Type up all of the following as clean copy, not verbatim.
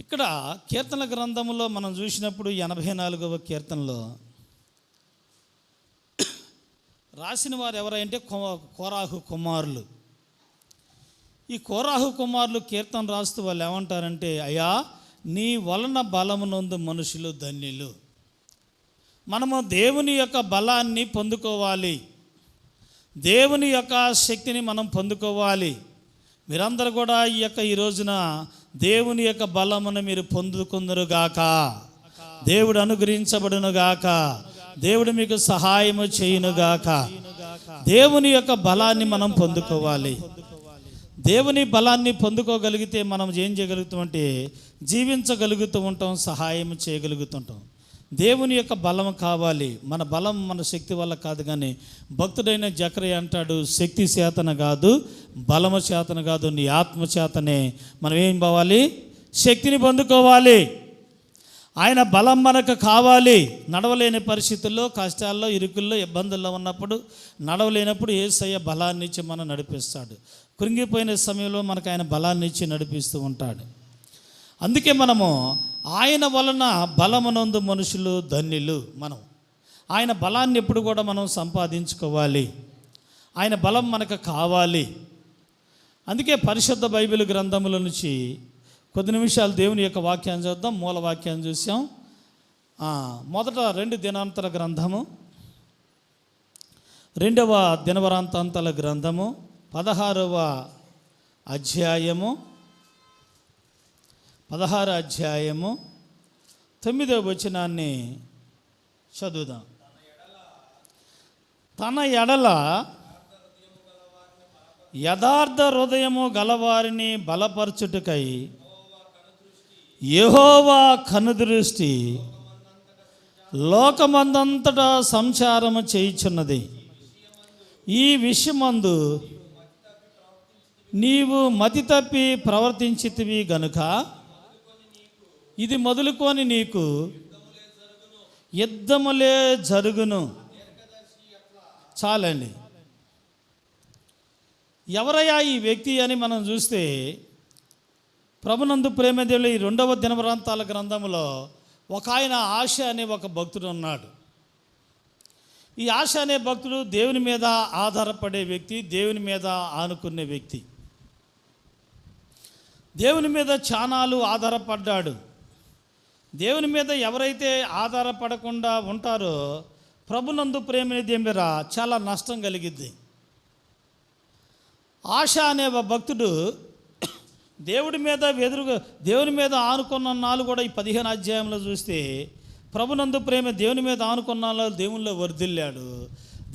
ఇక్కడ కీర్తన గ్రంథంలో మనం చూసినప్పుడు 84వ కీర్తనలో రాసిన వారు ఎవరంటే కోరాహు కుమారులు. ఈ కోరాహు కుమారులు కీర్తన రాస్తూ వాళ్ళు ఏమంటారంటే, అయ్యా నీ వలన బలమునందు మనుషులు ధన్యులు. మనము దేవుని యొక్క బలాన్ని పొందుకోవాలి, దేవుని యొక్క శక్తిని మనం పొందుకోవాలి. మీరందరూ కూడా ఈ రోజున దేవుని యొక్క బలమును మీరు పొందుకుందరుగాక, దేవుడు అనుగ్రహించబడునుగాక, దేవుడు మీకు సహాయము చేయునుగాక. దేవుని యొక్క బలాన్ని మనం పొందుకోవాలి. దేవుని బలాన్ని పొందుకోగలిగితే మనం ఏం చేయగలుగుతామంటే జీవించగలుగుతూ ఉంటాం, సహాయం చేయగలుగుతుంటాం. దేవుని యొక్క బలం కావాలి. మన బలం మన శక్తి వల్ల కాదు. కానీ భక్తుడైన జకరియా అంటాడు, శక్తి చేతన కాదు, బలము చేతన కాదు, నీ ఆత్మ చేతనే మనం ఏం పోవాలి, శక్తిని పొందుకోవాలి. ఆయన బలం మనకు కావాలి. నడవలేని పరిస్థితుల్లో, కష్టాల్లో, ఇరుకుల్లో, ఇబ్బందుల్లో ఉన్నప్పుడు, నడవలేనప్పుడు యేసయ్య బలాన్ని ఇచ్చి మనం నడిపిస్తాడు. కృంగిపోయిన సమయంలో మనకు ఆయన బలాన్ని ఇచ్చి నడిపిస్తూ ఉంటాడు. అందుకే మనము ఆయన వలన బలమునందు మనుషులు ధన్యులు. మనం ఆయన బలాన్ని ఎప్పుడు కూడా మనం సంపాదించుకోవాలి. ఆయన బలం మనకు కావాలి. అందుకే పరిశుద్ధ బైబిల్ గ్రంథముల నుంచి కొద్ది నిమిషాలు దేవుని యొక్క వాక్యాన్ని చూద్దాం. మూల వాక్యాన్ని చూసాం. మొదట 2 దినాంతర గ్రంథము, 2వ దినవరాంతాంతాల గ్రంథము 16వ అధ్యాయము 16వ అధ్యాయము 9వ వచనాన్ని చదువుదాం. తన ఎడల యథార్థ హృదయము గలవారిని బలపరచుటకై యెహోవా కనుదృష్టి లోకమందంతటా సంచారము చేయుచున్నది. ఈ విషయమందు నీవు మతి తప్పి ప్రవర్తించితివి గనుక ఇది మొదలుకొని నీకు యుద్ధములే జరుగును. చాలండి. ఎవరయ్యా ఈ వ్యక్తి అని మనం చూస్తే, ప్రభునందు ప్రేమదేవులు ఈ 2వ దినవృత్తాంతాల గ్రంథంలో ఒక ఆయన ఆశ అనే ఒక భక్తుడు ఉన్నాడు. ఈ ఆశ అనే భక్తుడు దేవుని మీద ఆధారపడే వ్యక్తి, దేవుని మీద ఆనుకునే వ్యక్తి. దేవుని మీద చానాలు ఆధారపడ్డాడు. దేవుని మీద ఎవరైతే ఆధారపడకుండా ఉంటారో ప్రభునందు ప్రేమదేవుల చాలా నష్టం కలిగిద్ది. ఆశ అనే భక్తుడు దేవుని మీద ఆనుకున్న నాలు కూడా ఈ 15 అధ్యాయంలో చూస్తే ప్రభునందు ప్రేమ దేవుని మీద ఆనుకున్న దేవునిలో వర్ధిల్లాడు.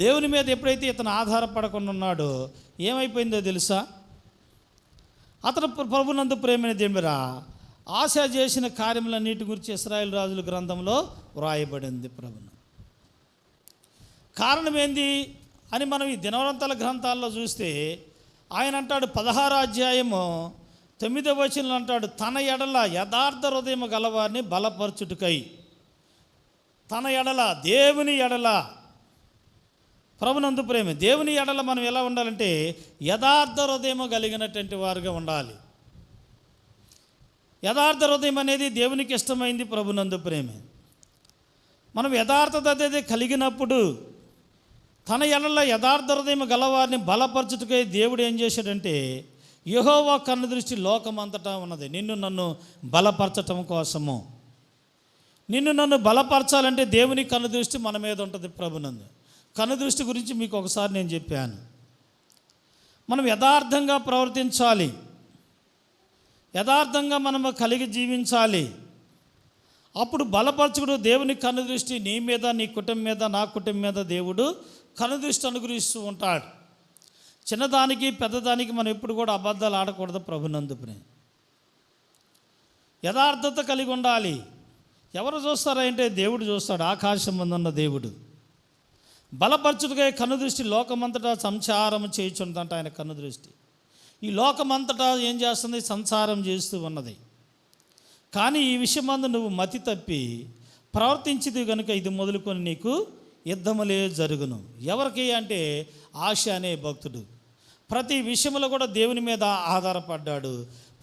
దేవుని మీద ఎప్పుడైతే ఇతను ఆధారపడకుండా ఉన్నాడో ఏమైపోయిందో తెలుసా? అతను ప్రభునందు ప్రేమ దేవురా ఆశ చేసిన కార్యములన్నిటి గురించి ఇశ్రాయేలు రాజుల గ్రంథంలో వ్రాయబడింది. ప్రభును కారణం ఏంది అని మనం ఈ దినవృత్తాంతాల గ్రంథాల్లో చూస్తే ఆయన అంటాడు, 16వ అధ్యాయము 9వ వచనంలో అంటాడు, తన ఎడల యథార్థ హృదయము గలవారిని బలపరచుటకై. తన ఎడల, దేవుని ఎడల, ప్రభునందు ప్రేమ దేవుని ఎడల మనం ఎలా ఉండాలంటే యథార్థ హృదయము కలిగినటువంటి వారుగా ఉండాలి. యథార్థ హృదయం అనేది దేవునికి ఇష్టమైంది. ప్రభునందు ప్రేమ మనం యథార్థత అనేది కలిగినప్పుడు తన ఎడల యథార్థ హృదయం గలవారిని బలపరచుటకై దేవుడు ఏం చేశాడంటే, యెహోవా కనుదృష్టి లోకమంతటా ఉన్నది. నిన్ను నన్ను బలపరచటం కోసము. నిన్ను నన్ను బలపరచాలంటే దేవుని కనుదృష్టి మన మీద ఉంటుంది. ప్రభునందు కనుదృష్టి గురించి మీకు ఒకసారి నేను చెప్పాను. మనం యథార్థంగా ప్రవర్తించాలి, యథార్థంగా మనము కలిగి జీవించాలి. అప్పుడు బలపరచుకుడు దేవుని కనుదృష్టి నీ మీద, నీ కుటుంబం మీద, నా కుటుంబం మీద దేవుడు కనుదృష్టి అనుగ్రహిస్తూ ఉంటాడు. చిన్నదానికి పెద్దదానికి మనం ఎప్పుడు కూడా అబద్ధాలు ఆడకూడదు. ప్రభునందు యథార్థత కలిగి ఉండాలి. ఎవరు చూస్తారంటే దేవుడు చూస్తాడు. ఆకాశం ముందున్న దేవుడు బలపరచుటకై కనుదృష్టి లోకమంతటా సంచారం చేయుచున్నదంట. ఆయన కనుదృష్టి ఈ లోకమంతటా ఏం చేస్తుంది? సంచారం చేస్తూ ఉన్నది. కానీ ఈ విషయమందు నువ్వు మతి తప్పి ప్రవర్తించిది కనుక ఇది మొదలుకొని నీకు యుద్ధములే జరుగును. ఎవరికి అంటే ఆశ అనే భక్తుడు ప్రతి విషయంలో కూడా దేవుని మీద ఆధారపడ్డాడు.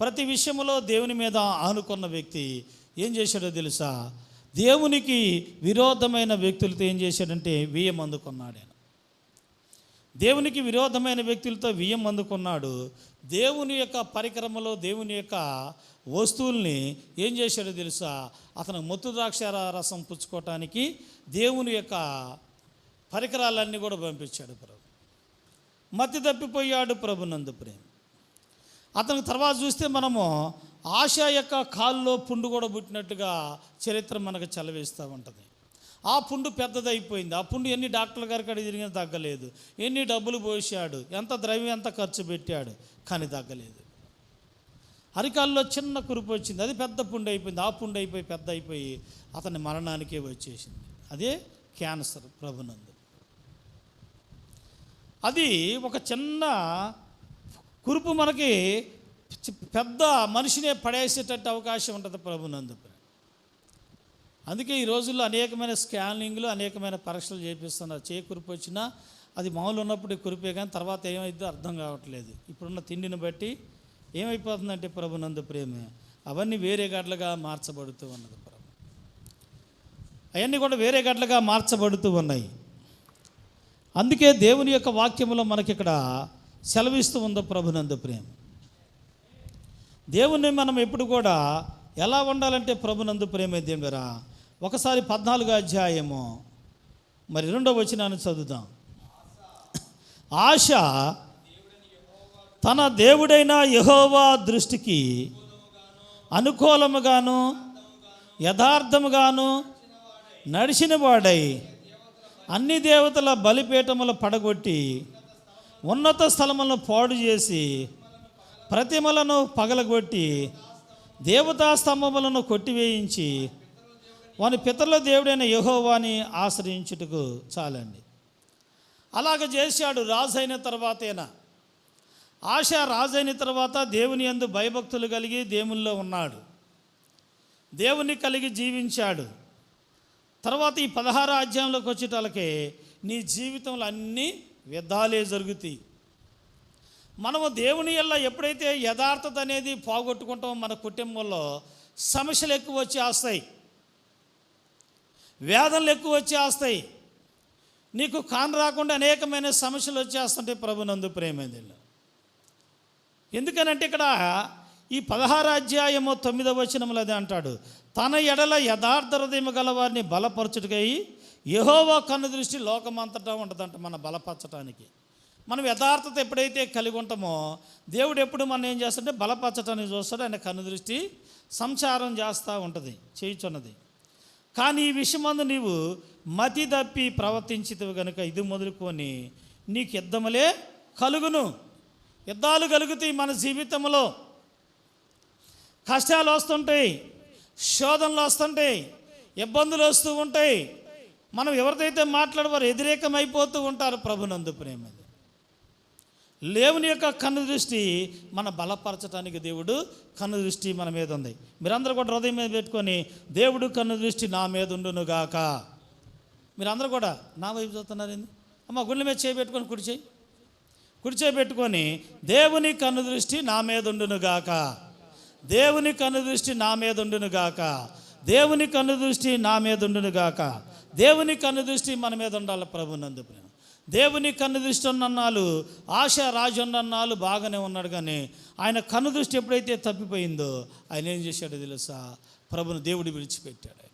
ప్రతి విషయంలో దేవుని మీద ఆనుకున్న వ్యక్తి ఏం చేశాడో తెలుసా? దేవునికి విరోధమైన వ్యక్తులతో ఏం చేశాడంటే వియ్యం అందుకున్నాడు. ఆయన దేవునికి విరోధమైన వ్యక్తులతో వియ్యం అందుకున్నాడు. దేవుని యొక్క పరికరమలో దేవుని యొక్క వస్తువుల్ని ఏం చేశాడో తెలుసా? అతను మొత్తు ద్రాక్ష రసం పుచ్చుకోవటానికి దేవుని యొక్క పరికరాలన్నీ కూడా పంపించాడు ప్రభు. మతి తప్పిపోయాడు ప్రభునందు ప్రేమ. అతనికి తర్వాత చూస్తే మనము ఆశ యొక్క కాల్లో పుండు కూడా పుట్టినట్టుగా చరిత్ర మనకు చలవేస్తూ ఉంటుంది. ఆ పుండు పెద్దదైపోయింది. ఆ పుండు ఎన్ని డాక్టర్ల గారి కాడ తిరిగినా తగ్గలేదు. ఎన్ని డబ్బులు పోసాడు, ఎంత ద్రవ్యం ఎంత ఖర్చు పెట్టాడు, కానీ తగ్గలేదు. అరికాల్లో చిన్న కురుపు వచ్చింది, అది పెద్ద పుండు అయిపోయింది. ఆ పుండు అయిపోయి పెద్ద అయిపోయి అతని మరణానికే వచ్చేసింది. అదే క్యాన్సర్ ప్రభునందు. అది ఒక చిన్న కురుపు మనకి పెద్ద మనిషినే పడేసేటట్టు అవకాశం ఉంటుంది ప్రభునందు. అందుకే ఈ రోజుల్లో అనేకమైన స్కానింగ్లు, అనేకమైన పరీక్షలు చేపిస్తున్నారు. కురుపు వచ్చినా అది మామూలు ఉన్నప్పుడు కురిపే, కానీ తర్వాత ఏమైందో అర్థం కావట్లేదు. ఇప్పుడున్న తిండిని బట్టి ఏమైపోతుందంటే ప్రభునందు ప్రేమే అవన్నీ వేరే గడ్డలుగా మార్చబడుతూ ఉన్నది ప్రభు. అవన్నీ కూడా వేరే గడ్డలుగా మార్చబడుతూ ఉన్నాయి. అందుకే దేవుని యొక్క వాక్యములో మనకి ఇక్కడ సెలవిస్తూ ఉందో ప్రభునందు ప్రేమ. దేవుణ్ణి మనం ఎప్పుడు కూడా ఎలా ఉండాలంటే ప్రభునందు ప్రేమే దేవురా. ఒకసారి 14వ అధ్యాయము మరి 2వ వచనాన్ని చదువుదాం. ఆశ తన దేవుడైన యెహోవా దృష్టికి అనుకూలముగాను యథార్థముగాను నడిచిన వాడై అన్ని దేవతల బలిపీఠములు పడగొట్టి ఉన్నత స్థలములను పాడు చేసి ప్రతిమలను పగలగొట్టి దేవతా స్తంభములను కొట్టివేయించి వాని పితరుల దేవుడైన యెహోవాని ఆశ్రయించుటకు చాలండి. అలాగ చేశాడు రాజైన తర్వాతేనా. ఆశ రాజైన తర్వాత దేవుని యందు భయభక్తులు కలిగి దేవునిలో ఉన్నాడు, దేవుని కలిగి జీవించాడు. తర్వాత ఈ 16వ అధ్యాయంలోకి వచ్చేటాలకే నీ జీవితంలో అన్నీ వ్యర్థాలే జరుగుతాయి. మనము దేవుని వల్ల ఎప్పుడైతే యథార్థత అనేది పోగొట్టుకుంటామో మన కుటుంబంలో సమస్యలు ఎక్కువ వచ్చేస్తాయి, వేదనలు ఎక్కువ వచ్చేస్తాయి. నీకు కాని రాకుండా అనేకమైన సమస్యలు వచ్చేస్తుంటాయి ప్రభునందు ప్రేమేందులో. ఎందుకనంటే ఇక్కడ ఈ 16వ అధ్యాయము 9వ వచనంలో అదే అంటాడు, తన ఎడల యథార్థ హృదయము గల వారిని బలపరచుటకై యెహోవా కన్ను దృష్టి లోకమంతటా ఉంటుందంట. మన బలపరచడానికి మనం యథార్థత ఎప్పుడైతే కలిగి ఉంటామో దేవుడు ఎప్పుడు మనం ఏం చేస్తాడంటే బలపరచటానికి చూస్తాడు. ఆయన కన్ను దృష్టి సంచారం చేస్తూ ఉంటుంది, చేయుచున్నది. కానీ ఈ విషయమందు నీవు మతి తప్పి ప్రవర్తించితివి కనుక ఇది మొదలుకొని నీకు యుద్ధములే కలుగును. యుద్ధాలు కలుగుతాయి మన జీవితంలో. కష్టాలు వస్తుంటాయి, శోధనలు వస్తుంటాయి, ఇబ్బందులు వస్తూ ఉంటాయి. మనం ఎవరిదైతే మాట్లాడవారు వ్యతిరేకం అయిపోతూ ఉంటారు ప్రభునందు ప్రేమ. దేవుని యొక్క కన్ను దృష్టి మన బలపరచడానికి దేవుడు కన్ను దృష్టి మన మీద ఉంది. మీరందరూ కూడా హృదయం మీద పెట్టుకొని దేవుడు కన్ను దృష్టి నా మీద ఉండునుగాక. మీరందరూ కూడా నా వైపు చూస్తున్నారు ఏంది అమ్మ? గుండె మీద చేయబెట్టుకొని కుడి చేయి పెట్టుకొని దేవుని కన్ను దృష్టి నా మీద ఉండునుగాక, దేవుని కన్ను దృష్టి నా మీద ఉండునుగాక, దేవుని కన్ను దృష్టి నా మీద ఉండునుగాక. దేవుని కన్ను దృష్టి మన మీద ఉండాలి ప్రభునందు ప్రేమ. దేవుని కన్ను దృష్టి ఉన్నన్నాళ్ళు ఆశ రాజు ఉన్నన్నాళ్ళు బాగానే ఉన్నాడు, కానీ ఆయన కన్ను దృష్టి ఎప్పుడైతే తప్పిపోయిందో ఆయన ఏం చేశాడో తెలుసా? ప్రభుని దేవుడు విడిచిపెట్టాడు.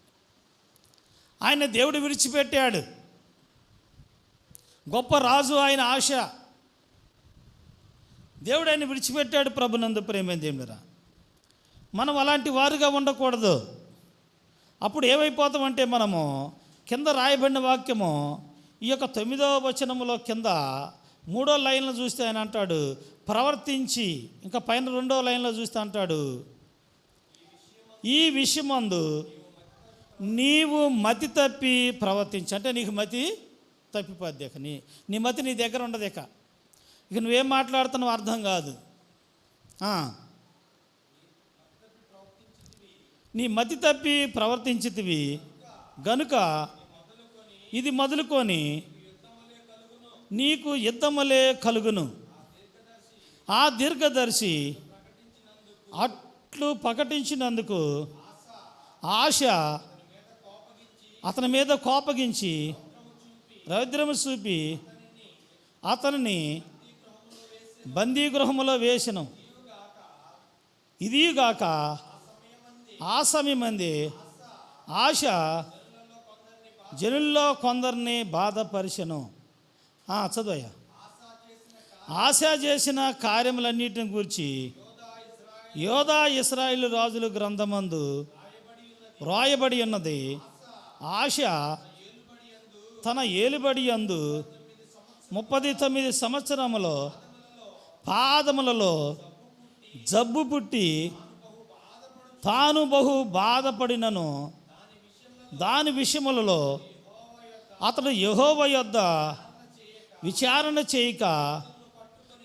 ఆయన దేవుడు విడిచిపెట్టాడు. గొప్ప రాజు ఆయన ఆశ, దేవుడు ఆయన విడిచిపెట్టాడు ప్రభునందు ప్రేమ దేవుడురా. మనం అలాంటి వారుగా ఉండకూడదు. అప్పుడు ఏమైపోతామంటే మనము కింద రాయబడిన వాక్యము ఈ యొక్క 9వ వచనములో కింద 3వ లైన్లో చూస్తే ఆయన అంటాడు ప్రవర్తించి, ఇంకా పైన 2వ లైన్లో చూస్తే అంటాడు ఈ విషయమందు నీవు మతి తప్పి ప్రవర్తించి. అంటే నీకు మతి తప్పిపోద్ది. ఇక నీ మతి నీ దగ్గర ఉండదు. ఇక నువ్వేం మాట్లాడుతున్నావు అర్థం కాదు. నీ మతి తప్పి ప్రవర్తించితివి గనుక ఇది మొదలుకొని నీకు యుద్ధములే కలుగును. ఆ దీర్ఘదర్శి అట్లు ప్రకటించినందుకు ఆశ అతని మీద కోపగించి రౌద్రము చూపి అతనిని బందీగృహములో వేసెను. ఇదిగాక ఆ సమయమంది ఆశ జనుల్లో కొందరిని బాధపరిచెను. చదువయ్యా. ఆశ చేసిన కార్యములన్నిటిని గూర్చి యోధా ఇశ్రాయేలు రాజుల గ్రంథమందు వ్రాయబడి ఉన్నది. ఆశ తన ఏలుబడి యందు 39 సంవత్సరములో పాదములలో జబ్బు పుట్టి తాను బహు బాధపడినను దాని విషయములలో అతడు యెహోవా యొద్ద విచారణ చేయక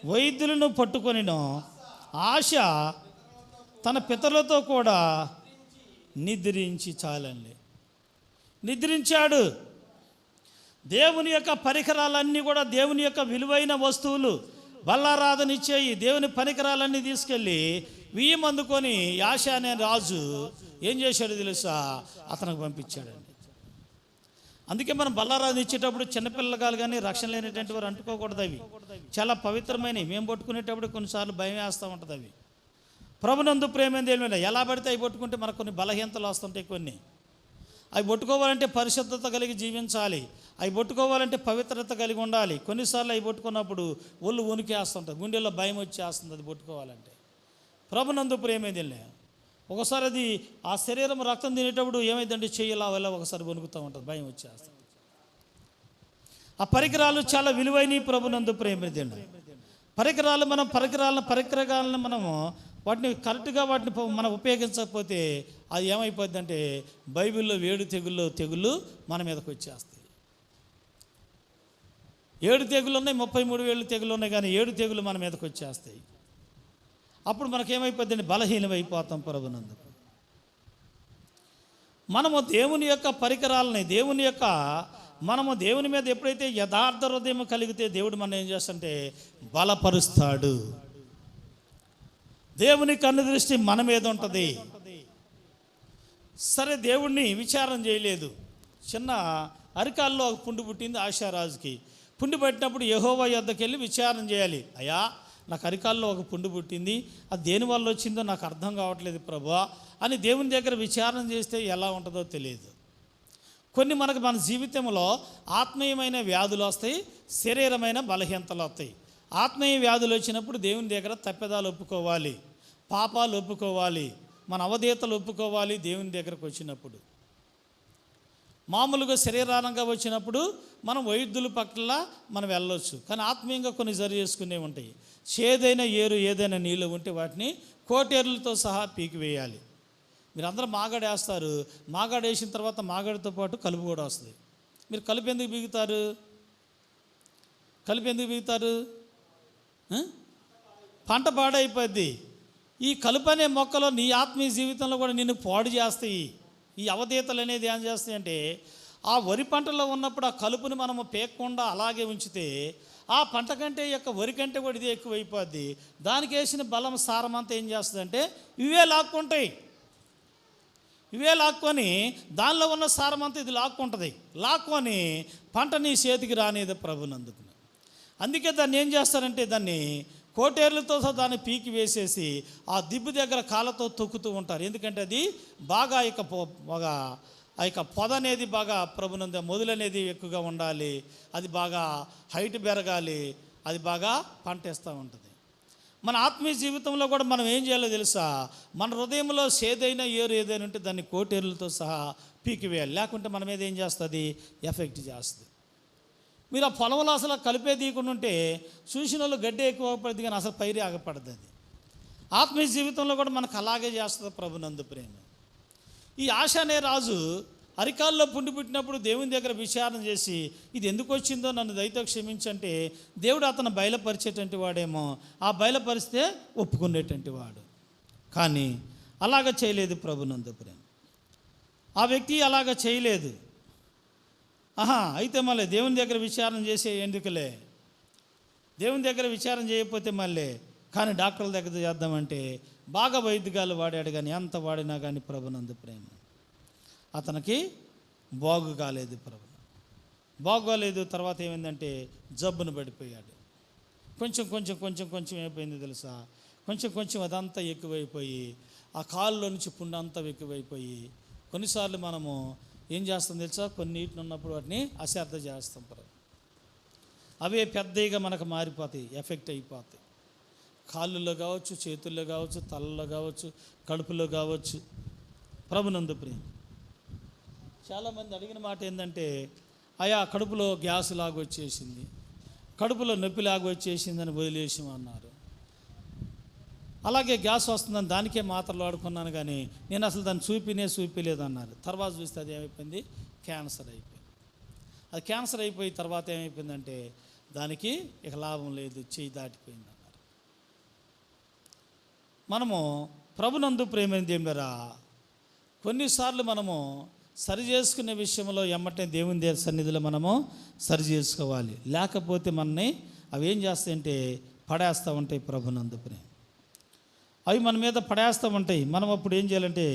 వైద్యులను పట్టుకొనిను. ఆశ తన పితరులతో కూడా నిద్రించి చాలండి. నిద్రించాడు. దేవుని యొక్క పరికరాలన్నీ కూడా దేవుని యొక్క విలువైన వస్తువులు బల్లారాధన ఇచ్చేయి దేవుని పరికరాలన్నీ తీసుకెళ్ళి బియ్యం అందుకొని ఆశ అనే రాజు ఏం చేశాడు తెలుసా? అతనికి పంపించాడండి. అందుకే మనం బల్లారాధన ఇచ్చేటప్పుడు చిన్నపిల్లలు కానీ రక్షణ లేనటువంటి వారు అంటుకోకూడదు. అవి చాలా పవిత్రమైనవి. మేము పట్టుకునేటప్పుడు కొన్నిసార్లు భయం వేస్తూ ఉంటుంది. అవి ప్రభునందు ప్రేమేంది ఏమైనా ఎలా పడితే అవి పట్టుకుంటే మనకు కొన్ని బలహీనతలు వస్తుంటాయి. కొన్ని అవి పట్టుకోవాలంటే పరిశుద్ధత కలిగి జీవించాలి. అవి పట్టుకోవాలంటే పవిత్రత కలిగి ఉండాలి. కొన్నిసార్లు అవి పట్టుకున్నప్పుడు ఒళ్ళు వణికేస్తుంటుంది, గుండెల్లో భయం వచ్చేస్తుంది. అది పట్టుకోవాలంటే ప్రభునందు ప్రేమేంది ఒకసారి అది ఆ శరీరం రక్తం తినేటప్పుడు ఏమైందంటే చెయ్యలా వల్ల ఒకసారి వణుకుతూ ఉంటుంది, భయం వచ్చేస్తుంది. ఆ పరికరాలు చాలా విలువైనవి. ప్రభునందు ప్రేమేంది పరికరాలు పరికరాలను మనము వాటిని కరెక్ట్గా మనం ఉపయోగించకపోతే అది ఏమైపోద్ది అంటే బైబిల్లో 7 తెగుళ్ళు మన మీదకి వచ్చేస్తాయి. 7 తెగులు ఉన్నాయి, 33,000 తెగులు ఉన్నాయి, కానీ 7 తెగులు మన మీదకి వచ్చేస్తాయి. అప్పుడు మనకేమైపోద్ది అంటే బలహీనం అయిపోతాం. ప్రభునందు మనము దేవుని యొక్క పరికరాలని మనము దేవుని మీద ఎప్పుడైతే యథార్థ హృదయం కలిగితే దేవుడు మనం ఏం చేస్తుంటే బలపరుస్తాడు. దేవుని కన్ను దృష్టి మన మీద ఉంటుంది. సరే, దేవుణ్ణి విచారం చేయలేదు. చిన్న అరికాల్లో ఒక పుండు పుట్టింది ఆశారాజుకి. పుండు పట్టినప్పుడు యెహోవా యొద్దకు వెళ్ళి విచారం చేయాలి. అయ్యా, నాకు అరికాల్లో ఒక పుండు పుట్టింది, అది దేనివల్ల వచ్చిందో నాకు అర్థం కావట్లేదు ప్రభువా అని దేవుని దగ్గర విచారణ చేస్తే ఎలా ఉంటుందో తెలియదు. కొన్ని మన జీవితంలో ఆత్మీయమైన వ్యాధులు వస్తాయి, శరీరమైన బలహీనతలు వస్తాయి. ఆత్మీయ వ్యాధులు వచ్చినప్పుడు దేవుని దగ్గర తప్పెదాలు ఒప్పుకోవాలి, పాపాలు ఒప్పుకోవాలి, మన అవధేతలు ఒప్పుకోవాలి. దేవుని దగ్గరకు వచ్చినప్పుడు మామూలుగా శరీరానంగా వచ్చినప్పుడు మనం వైద్యుల పట్ల మనం వెళ్ళవచ్చు, కానీ ఆత్మీయంగా కొన్ని సరి చేసుకునే ఉంటాయి. చేదైన ఏదైనా నీళ్ళు ఉంటే వాటిని కోటేర్లతో సహా పీకివేయాలి. మీరు అందరూ మాగాడు వేస్తారు, మాగాడు వేసిన తర్వాత మాగాడితో పాటు కలుపు కూడా వస్తుంది. మీరు కలుపు ఎందుకు బీగుతారు? పంట పాడైపోద్ది. ఈ కలుపు అనే మొక్కలో నీ ఆత్మీయ జీవితంలో కూడా నిన్ను పాడు చేస్తాయి. ఈ అవధేతలు అనేది ఏం చేస్తాయి అంటే ఆ వరి పంటలో ఉన్నప్పుడు ఆ కలుపుని మనము పేకకుండా అలాగే ఉంచితే ఆ పంట కంటే యొక్క వరి కంటే కూడా ఇది ఎక్కువైపోద్ది. దానికి వేసిన బలం సారం అంతా ఏం చేస్తుందంటే ఇవే లాక్కొని దానిలో ఉన్న సారం అంతా ఇది లాక్కొని పంట నీ చేతికి రానేది ప్రభునందుకు. అందుకే దాన్ని ఏం చేస్తారంటే దాన్ని కోటేర్లతో దాన్ని పీకి వేసేసి ఆ దిబ్బు దగ్గర కాళ్ళతో తొక్కుతూ ఉంటారు. ఎందుకంటే అది బాగా ఆ యొక్క పొద అనేది బాగా ప్రభునంద మొదలు అనేది ఎక్కువగా ఉండాలి, అది బాగా హైట్ పెరగాలి, అది బాగా పంటేస్తూ ఉంటుంది. మన ఆత్మీయ జీవితంలో కూడా మనం ఏం చేయాలో తెలుసా? మన హృదయంలో ఏదైనా ఉంటే దాన్ని కోటేర్లతో సహా పీకివేయాలి. లేకుంటే మన మీద ఏం చేస్తుంది? ఎఫెక్ట్ చేస్తుంది. మీరు ఆ పొలంలో అసలు కలిపే తీయకుండా ఉంటే చూసిన వాళ్ళు గడ్డి ఎక్కువ పడుతుంది, కానీ అసలు పైరే ఆగపడుతుంది. అది ఆత్మీయ జీవితంలో కూడా మనకు అలాగే చేస్తుంది ప్రభునందు ప్రేమ. ఈ ఆశ అనే రాజు అరికాల్లో పుండి పుట్టినప్పుడు దేవుని దగ్గర విచారణ చేసి ఇది ఎందుకు వచ్చిందో నన్ను దయతో క్షమించంటే దేవుడు అతను బయలుపరిచేటువంటి వాడేమో, ఆ బయలుపరిస్తే ఒప్పుకునేటువంటి వాడు. కానీ అలాగ చేయలేదు ప్రభునందు ప్రేమ. ఆ వ్యక్తి అలాగ చేయలేదు. అయితే మళ్ళీ దేవుని దగ్గర విచారణ చేసే ఎందుకులే, దేవుని దగ్గర విచారణ చేయకపోతే మళ్ళీ కానీ డాక్టర్ల దగ్గర చేద్దామంటే బాగా వైద్యాలు వాడాడు, కానీ ఎంత వాడినా కానీ ప్రభునందు ప్రేమ అతనికి బాగు కాలేదు. బాగోలేదు. తర్వాత ఏమైందంటే జబ్బును పడిపోయాడు. కొంచెం ఏమైపోయింది తెలుసా? కొంచెం అదంతా ఎక్కువైపోయి ఆ కాళ్ళలో నుంచి పుండు అంతా ఎక్కువైపోయి కొన్నిసార్లు మనము ఏం చేస్తాం తెలుసా? కొన్నిటిని ఉన్నప్పుడు వాటిని అశ్రద్ధ చేస్తాం. అవే పెద్దగా మనకు మారిపోతాయి, ఎఫెక్ట్ అయిపోతాయి. కాళ్ళల్లో కావచ్చు, చేతుల్లో కావచ్చు, తలలో కావచ్చు, కడుపులో కావచ్చు. ప్రభునందు ప్రేమ చాలామంది అడిగిన మాట ఏంటంటే, అయా కడుపులో గ్యాస్ లాగా వచ్చేసింది, కడుపులో నొప్పి లాగా వచ్చేసిందని వదిలేసామన్నారు. అలాగే గ్యాస్ వస్తుందని దానికే మాత్రలు వాడుకున్నాను, కానీ నేను అసలు దాన్ని చూపిలేదన్నారు. తర్వాత చూస్తే అది ఏమైపోయింది? క్యాన్సర్ అయిపోయింది. అది క్యాన్సర్ అయిపోయి తర్వాత ఏమైపోయిందంటే దానికి ఇక లాభం లేదు, చెయ్యి దాటిపోయింది అన్నారు. మనము ప్రభునందు ప్రేమ దేవుడరా, కొన్నిసార్లు మనము సరి చేసుకునే విషయంలో ఎమ్మటే దేవుని సన్నిధిలో మనము సరి చేసుకోవాలి. లేకపోతే మనని అవి ఏం చేస్తాయంటే పడేస్తూ ఉంటాయి. ప్రభునందు ప్రేమ అవి మన మీద పడేస్తూ ఉంటాయి. మనం అప్పుడు ఏం చేయాలంటే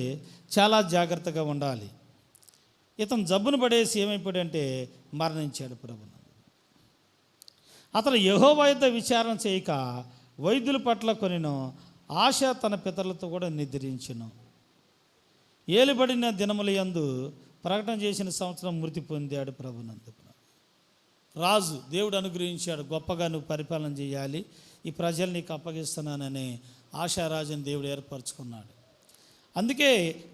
చాలా జాగ్రత్తగా ఉండాలి. ఇతను జబ్బును పడేసి ఏమైపోయాడంటే మరణించాడు. ప్రభునందు అతను యెహోవా యొద్ద విచారణ చేయక వైద్యుల పట్ల కొనిను ఆశ తన పితరులతో కూడా నిద్రించును. ఏలుబడిన దినముల యందు ప్రకటన చేసిన సంవత్సరం మృతి పొందాడు. ప్రభునందు రాజు దేవుడు అనుగ్రహించాడు, గొప్పగా నువ్వు పరిపాలన చేయాలి, ఈ ప్రజలు నీకు అప్పగిస్తున్నానని ఆశారాజుని దేవుడు ఏర్పరచుకున్నాడు. అందుకే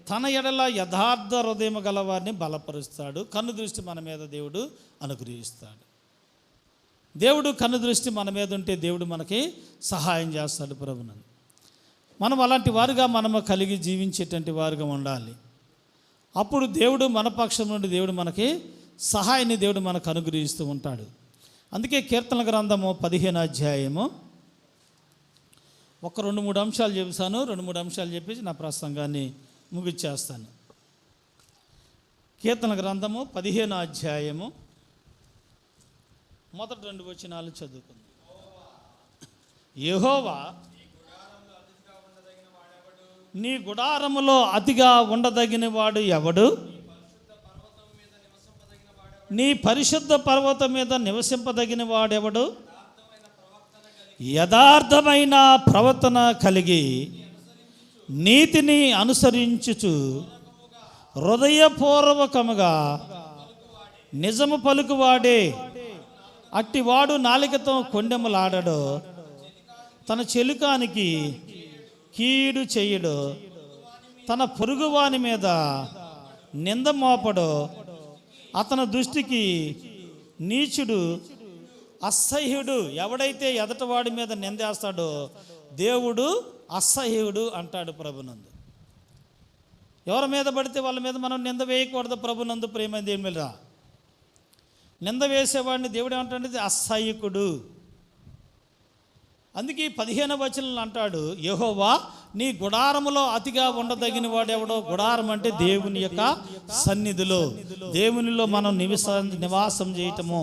తన ఎడల యథార్థ హృదయం గలవారిని బలపరుస్తాడు. కన్ను దృష్టి మన మీద దేవుడు అనుగ్రహిస్తాడు. దేవుడు కన్ను దృష్టి మన మీద ఉంటే దేవుడు మనకి సహాయం చేస్తాడు. ప్రభునందు మనం అలాంటి వారుగా మనము కలిగి జీవించేటువంటి వారుగా ఉండాలి. అప్పుడు దేవుడు మన పక్షం నుండి దేవుడు మనకి సహాయాన్ని దేవుడు మనకు అనుగ్రహిస్తూ ఉంటాడు. అందుకే కీర్తనల గ్రంథము 15వ అధ్యాయము ఒక 2-3 అంశాలు చెబుతాను. 2-3 అంశాలు చెప్పేసి నా ప్రసంగాన్ని ముగిచ్చేస్తాను. కీర్తనల గ్రంథము 15వ అధ్యాయము మొదటి 2 వచనాలు చదువుకుందాం. యెహోవా నీ గుడారములో అతిగా ఉండదగిన వాడు ఎవడు? నీ పరిశుద్ధ పర్వతం మీద నివసింపదగిన వాడెవడు? యథార్థమైన ప్రవర్తన కలిగి నీతిని అనుసరించుచు హృదయపూర్వకముగా నిజము పలుకువాడే. అట్టివాడు నాలికతో కొండెములాడడు, తన చెలుకానికి కీడు చెయ్యడు, తన పొరుగువాని మీద నింద మోపడు. అతని దృష్టికి నీచుడు అసహ్యుడు. ఎవడైతే ఎదటవాడి మీద నిందేస్తాడో దేవుడు అసహ్యుడు అంటాడు. ప్రభునందు ఎవరి మీద పడితే వాళ్ళ మీద మనం నింద వేయకూడదు. ప్రభునందు ప్రేమ దేవునిరా, నింద వేసేవాడిని దేవుడు ఏమంటాడు? అసహ్యకుడు. అందుకే 15వ వచనంలో అంటాడు, యెహోవా నీ గుడారములో అతిగా ఉండదగిన వాడెవడో? గుడారం అంటే దేవుని యొక్క సన్నిధిలో, దేవునిలో మనం నివాసం చేయటము,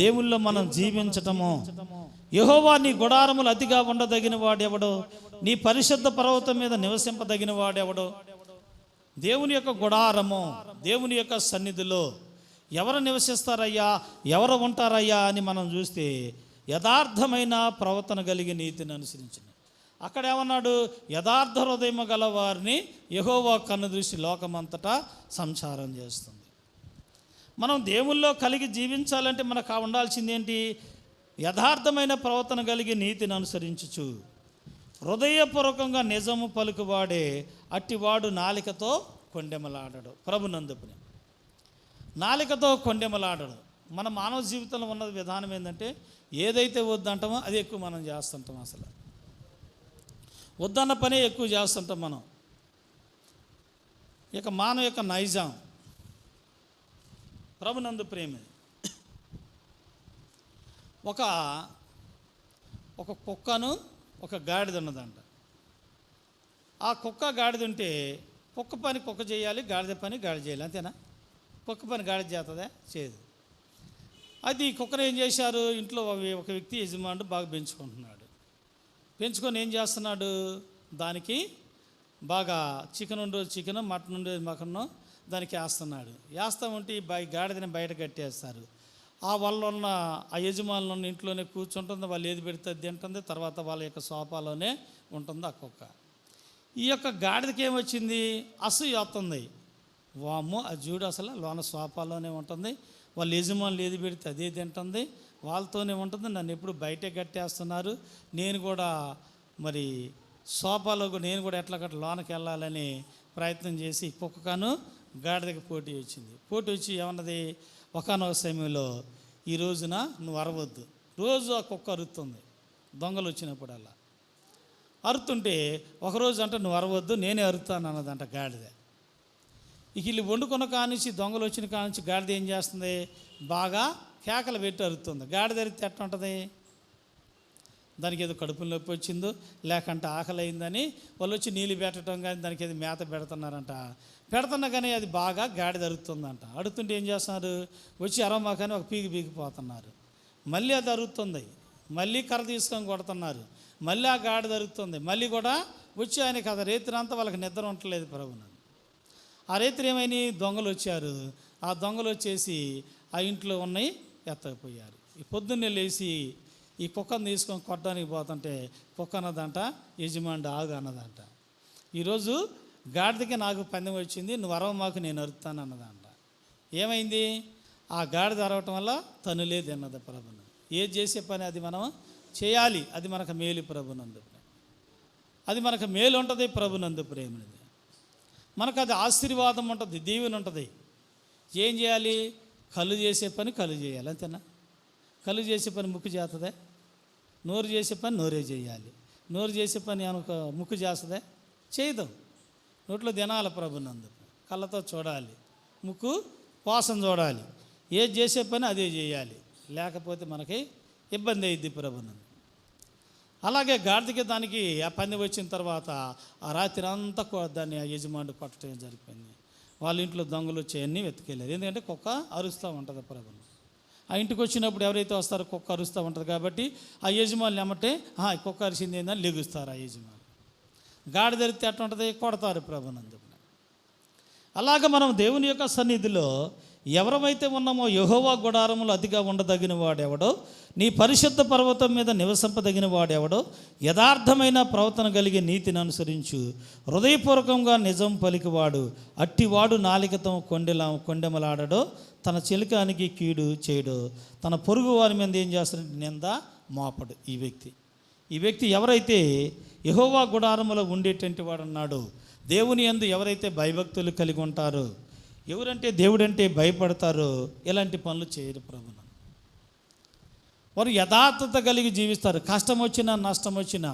దేవునిలో మనం జీవించటము. యెహోవా నీ గుడారములు అతిగా ఉండదగిన వాడెవడో? నీ పరిశుద్ధ పర్వతం మీద నివసింపదగిన వాడెవడో? దేవుని యొక్క గుడారము, దేవుని యొక్క సన్నిధిలో ఎవరు నివసిస్తారయ్యా, ఎవరు ఉంటారయ్యా అని మనం చూస్తే యథార్థమైన ప్రవర్తన కలిగి నీతిని అనుసరించిన. అక్కడ ఏమన్నాడు? యథార్థ హృదయం గల వారిని యెహోవా కన్ను దృష్టి లోకమంతటా సంచారం చేస్తుంది. మనం దేవుల్లో కలిగి జీవించాలంటే మనకు ఉండాల్సింది ఏంటి? యథార్థమైన ప్రవర్తన కలిగి నీతిని అనుసరించుచు హృదయపూర్వకంగా నిజము పలుకువాడే. అట్టివాడు నాలికతో కొండెమలాడడు. ప్రభునందుపుని నాలికతో కొండెమలాడడు. మన మానవ జీవితంలో ఉన్న విధానం ఏంటంటే ఏదైతే వద్దంటామో అది ఎక్కువ మనం చేస్తుంటాం. అసలు వద్దన్న పనే ఎక్కువ చేస్తుంటాం మనం. ఇక మానవ యొక్క నైజం. ప్రభునందు ప్రేమ. ఒక కుక్కను ఒక గాడిద ఉన్నదంట. ఆ కుక్క గాడిద ఉంటే కుక్క పని కుక్క చేయాలి, గాడిద పని గాడిద చేయాలి. అంతేనా? కుక్క పని గాడిద చేస్తుందా? చేయదు. అది కుక్కను ఏం చేశారు? ఇంట్లో ఒక వ్యక్తి యజమానుడు బాగా పెంచుకుంటున్నాడు. పెంచుకొని ఏం చేస్తున్నాడు? దానికి బాగా చికెన్ ఉండేది చికెన్, మటన్ ఉండేది మటన్ దానికి వేస్తున్నాడు. వేస్తూ ఉంటే ఈ గాడిదని బయట కట్టేస్తారు. ఆ వాళ్ళు ఉన్న ఆ యజమానులు ఉన్న ఇంట్లోనే కూర్చుంటుంది, వాళ్ళు ఏది పెడితే తింటుంది. తర్వాత వాళ్ళ యొక్క సోఫాలోనే ఉంటుంది ఆ కుక్క. ఈ యొక్క గాడిదకి ఏమొచ్చింది, అసూయ వస్తుంది. వామ్మో ఆ జూడు అసలు లోన సోఫాలోనే ఉంటుంది, వాళ్ళ యజమానులు ఏది పెడితే అదే తింటుంది, వాళ్ళతోనే ఉంటుంది, నన్ను ఎప్పుడు బయటే కట్టేస్తున్నారు, నేను కూడా మరి సోఫాలో నేను కూడా ఎట్లా లోనకి వెళ్ళాలని ప్రయత్నం చేసి కుక్కను గాడిదకి పోటీ వచ్చింది. పోటీ వచ్చి ఏమన్నది, ఒకానొక సమయంలో ఈ రోజున నువ్వు అరవద్దు. రోజు ఆ కుక్క అరుస్తుంది దొంగలు వచ్చినప్పుడల్లా. అరుతుంటే ఒకరోజు అంటే నువ్వు అరవద్దు, నేనే అరుతాను అన్నదంట గాడిద. ఇక వీళ్ళు వండుకున్న కానించి దొంగలు వచ్చిన కానించి గాడిద ఏం చేస్తుంది, బాగా కేకలు పెట్టి అరుతుంది. గాడిద అరితే ఎట్లా ఉంటుంది, దానికి ఏదో కడుపులో నొప్పి వచ్చిందో లేకంటే ఆకలి అయిందని వాళ్ళు వచ్చి నీళ్ళు పెట్టడం కానీ దానికి ఏదో మేత పెడుతున్నారంట. పెడుతున్నా కానీ అది బాగా గాడిద అరుతుందంట. అడుగుతుంటే ఏం చేస్తున్నారు, వచ్చి అరవమా కానీ ఒక పీగిపోతున్నారు. మళ్ళీ అది అరుగుతుంది, మళ్ళీ కర్ర తీసుకొని కొడుతున్నారు, మళ్ళీ ఆ గాడిద అరుగుతుంది. మళ్ళీ కూడా వచ్చి ఆయనకి అది రేత్రి అంతా వాళ్ళకి నిద్ర ఉండలేదు ప్రభువును. ఆ రేత్రి ఏమైనా దొంగలు వచ్చారు. ఆ దొంగలు వచ్చేసి ఆ ఇంట్లో ఉన్నాయి ఎత్తకపోయారు. ఈ పొద్దున్నే లేచి ఈ కుక్కను తీసుకొని కొట్టడానికి పోతుంటే కుక్క అన్నదంట, యజమానుడు ఆగు అన్నదంట, ఈరోజు గాడిదకి నాకు పందెం వచ్చింది, నువ్వు అరవ మాకు నేను అరుతాను అన్నదంట. ఏమైంది, ఆ గాడిద అరవటం వల్ల తను లేదు అన్నది ప్రభును. ఏది చేసే పని అది మనం చేయాలి, అది మనకు మేలు ప్రభునందు, అది మనకు మేలు ఉంటుంది ప్రభునందు ప్రేమది, మనకు అది ఆశీర్వాదం ఉంటుంది, దీవెన ఉంటుంది. ఏం చేయాలి, కళ్ళు చేసే పని కళ్ళు చేయాలి, అంతేనా? కళ్ళు చేసే పని ముక్కు చేస్తుందే, నోరు చేసే పని నోరే చేయాలి. నోరు చేసే పని అనుకో ముక్కు చేస్తుందే, చేయదు. నోట్లో తినాలి ప్రభునందు, కళ్ళతో చూడాలి, ముక్కు వాసన చూడాలి, ఏది చేసే పని అదే చేయాలి, లేకపోతే మనకి ఇబ్బంది అయ్యిద్ది ప్రభునందు. అలాగే గాడిదకి దానికి ఆ పందెం వచ్చిన తర్వాత ఆ రాత్రి అంతా దాన్ని ఆ యజమానుడు కొట్టడం జరిగిపోయింది. వాళ్ళ ఇంట్లో దొంగలు వచ్చాయన్నీ వెతికెళ్ళారు, ఎందుకంటే కుక్క అరుస్తూ ఉంటుంది ప్రభును. ఆ ఇంటికి వచ్చినప్పుడు ఎవరైతే వస్తారో కుక్క అరుస్తూ ఉంటుంది కాబట్టి ఆ యజమానులు ఏమంటే కుక్క అరిసింది ఏందని లెగుస్తారు. ఆ యజమానులు గాడి ధరితే ఎట్లా ఉంటుంది, కొడతారు ప్రభునందు. అలాగ మనం దేవుని యొక్క సన్నిధిలో ఎవరమైతే ఉన్నామో యెహోవా గుడారములు అతిగా ఉండదగిన వాడెవడో, నీ పరిశుద్ధ పర్వతం మీద నివసింపదగిన వాడెవడో, యథార్థమైన ప్రవర్తన కలిగి నీతిని అనుసరించు, హృదయపూర్వకంగా నిజం పలికివాడు, అట్టివాడు నాలికతో కొండెమలాడడో, తన చిలికానికి కీడు చేయడు, తన పొరుగు వారి మీద ఏం చేస్తాడంటే నింద మోపడు. ఈ వ్యక్తి ఎవరైతే యెహోవా గుడారములో ఉండేటువంటి వాడు ఉన్నాడో, దేవుని యందు ఎవరైతే భయభక్తులు కలిగి ఉంటారో, ఎవరంటే దేవుడంటే భయపడతారో, ఇలాంటి పనులు చేయరు ప్రభును. వారు యథార్థత కలిగి జీవిస్తారు. కష్టం వచ్చినా నష్టం వచ్చినా,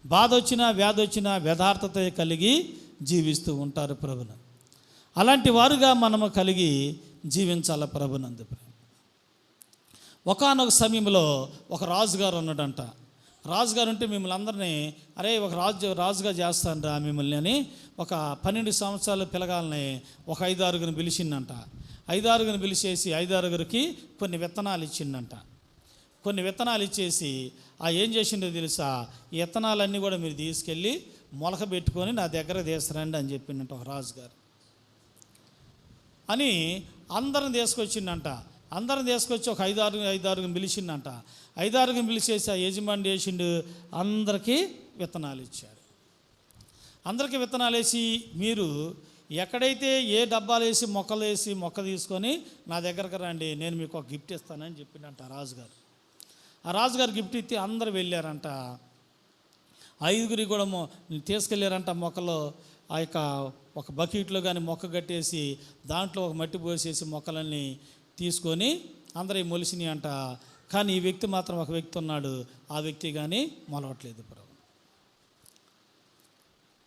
బాధ వచ్చినా వ్యాధి వచ్చినా యథార్థత కలిగి జీవిస్తూ ఉంటారు ప్రభును. అలాంటి వారుగా మనము కలిగి జీవించాల ప్రభునందు. ఒకానొక సమయంలో ఒక రాజుగారు ఉన్నాడంట. రాజుగారు ఉంటే మిమ్మల్ని అందరినీ ఒక రాజుగా చేస్తాను రా మిమ్మల్ని అని ఒక 12 సంవత్సరాల పిల్లగాలని ఒక 5-6 పిలిచిందంట. 5-6 పిలిచేసి 5-6 కొన్ని విత్తనాలు ఇచ్చిందంట. కొన్ని విత్తనాలు ఇచ్చేసి ఏం చేసిండో తెలుసా, ఈ విత్తనాలన్నీ కూడా మీరు తీసుకెళ్ళి మొలక పెట్టుకొని నా దగ్గర తీసుకురండి అని చెప్పిందంట ఒక రాజుగారు. అని అందరం తీసుకొచ్చిందంట. అందరం తీసుకొచ్చి ఒక 5-6 పిలిచిందంట. 5-6 పిలిచేసి ఆ యజమాని చేసిండు, అందరికీ విత్తనాలు ఇచ్చారు. అందరికీ విత్తనాలు వేసి మీరు ఎక్కడైతే ఏ డబ్బాలు వేసి మొక్కలు వేసి మొక్క తీసుకొని నా దగ్గరకు రండి, నేను మీకు ఒక గిఫ్ట్ ఇస్తానని చెప్పిండంట రాజుగారు. ఆ రాజుగారు గిఫ్ట్ ఇస్తే అందరు వెళ్ళారంట. 5 కూడా తీసుకెళ్ళారంట. మొక్కలో ఆ యొక్క ఒక బకెట్లో కానీ మొక్క కట్టేసి దాంట్లో ఒక మట్టి పోసేసి మొక్కలన్నీ తీసుకొని అందరూ మొలిసినాయి అంట. కానీ ఈ వ్యక్తి మాత్రం ఒక వ్యక్తి ఉన్నాడు, ఆ వ్యక్తి కానీ మొలవట్లేదు ప్రభు.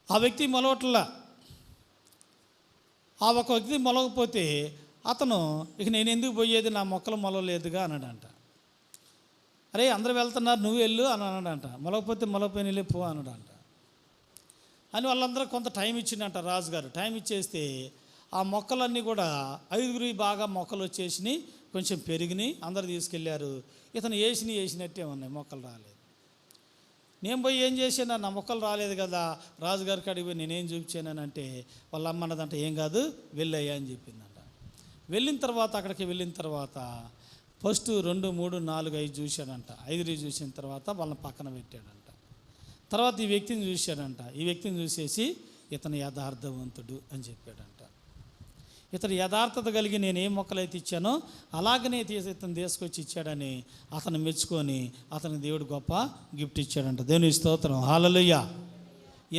ఆ వ్యక్తి మొలవట్లా. ఆ ఒక వ్యక్తి మొలవకపోతే అతను ఇక నేను ఎందుకు పోయేది, నా మొక్కలు మొలవలేదుగా అన్నాడంట. అరే అందరూ వెళ్తున్నారు నువ్వు వెళ్ళు అని అన్నాడంట. మొలకపోతే మొలకపోయిన వెళ్ళి పో అన్నాడంట. అని వాళ్ళందరూ కొంత టైం ఇచ్చిందంట రాజుగారు. టైం ఇచ్చేస్తే ఆ మొక్కలన్నీ కూడా 5 బాగా మొక్కలు వచ్చేసినాయి, కొంచెం పెరిగినాయి, అందరు తీసుకెళ్ళారు. ఇతను వేసినట్టే ఉన్నాయి, మొక్కలు రాలేదు. నేను పోయి ఏం చేశాను, నా మొక్కలు రాలేదు కదా, రాజుగారి కాడికి పోయి నేనేం చూపించానంటే వాళ్ళ అమ్మ అన్నదంట, ఏం కాదు వెళ్ళయ్యా అని చెప్పిందంట. వెళ్ళిన తర్వాత అక్కడికి వెళ్ళిన తర్వాత ఫస్ట్ 2, 3, 4, 5 చూశాడంట. 5 చూసిన తర్వాత వాళ్ళని పక్కన పెట్టాడంట. తర్వాత ఈ వ్యక్తిని చూశాడంట. ఈ వ్యక్తిని చూసేసి ఇతను యథార్థవంతుడు అని చెప్పాడంట. ఇతను యథార్థత కలిగి నేను ఏ మొక్కలైతే ఇచ్చానో అలాగనే ఇతను తీసుకొచ్చి ఇచ్చాడని అతను మెచ్చుకొని అతనికి దేవుడు గొప్ప గిఫ్ట్ ఇచ్చాడంట. దేవుని స్తోత్రం, హల్లెలూయా.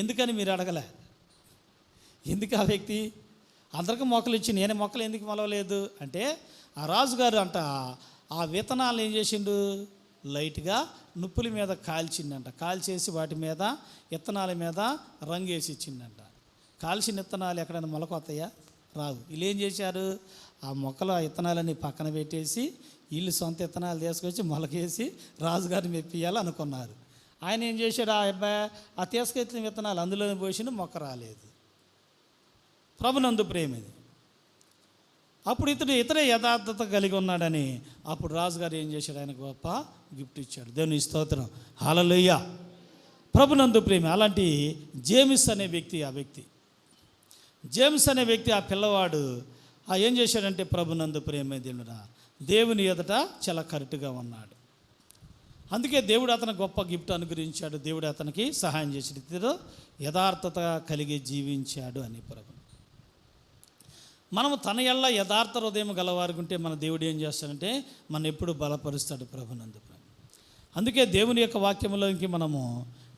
ఎందుకని మీరు అడగలే? ఎందుకు ఆ వ్యక్తి అందరికీ మొక్కలు ఇచ్చి నేనే మొక్కలు ఎందుకు మొలవలేదు అంటే, ఆ రాజుగారు అంట ఆ విత్తనాలు ఏం చేసిండు, లైట్గా నుప్పుల మీద కాల్చిండంట. కాల్చేసి వాటి మీద విత్తనాల మీద రంగు వేసి ఇచ్చిండంట. కాల్చిన విత్తనాలు ఎక్కడైనా మొలకొస్తాయా? రావు. వీళ్ళు ఏం చేశారు, ఆ మొక్కలు ఆ విత్తనాలన్నీ పక్కన పెట్టేసి వీళ్ళు సొంత విత్తనాలు తీసుకొచ్చి మొలకేసి రాజుగారిని మెప్పియాలి అనుకున్నారు. ఆయన ఏం చేశాడు, ఆ అబ్బాయి ఆ తీసుకెత్తిన విత్తనాలు అందులోనే పోసిన మొక్క రాలేదు. ప్రభునందు ప్రేమిది. అప్పుడు ఇతడే యథార్థత కలిగి ఉన్నాడని అప్పుడు రాజుగారు ఏం చేశాడు, ఆయన గొప్ప గిఫ్ట్ ఇచ్చాడు. దేవుని స్తోత్రం, హల్లెలూయా. ప్రభునందు ప్రేమి. అలాంటి జేమ్స్ అనే వ్యక్తి, జేమ్స్ అనే వ్యక్తి ఆ పిల్లవాడు ఏం చేశాడంటే, ప్రభునందు ప్రేమ దేవుడా, దేవుని ఎదుట చాలా కరెక్ట్గా ఉన్నాడు. అందుకే దేవుడు అతను గొప్ప గిఫ్ట్ అనుగ్రహించాడు. దేవుడు అతనికి సహాయం చేసిన యథార్థత కలిగి జీవించాడు అని. ప్రభు మనము తన ఎల్ల యథార్థ హృదయం గలవారికి ఉంటే మన దేవుడు ఏం చేస్తాడంటే మన ఎప్పుడు బలపరుస్తాడు. ప్రభునందు ప్రేమ. అందుకే దేవుని యొక్క వాక్యంలోకి మనము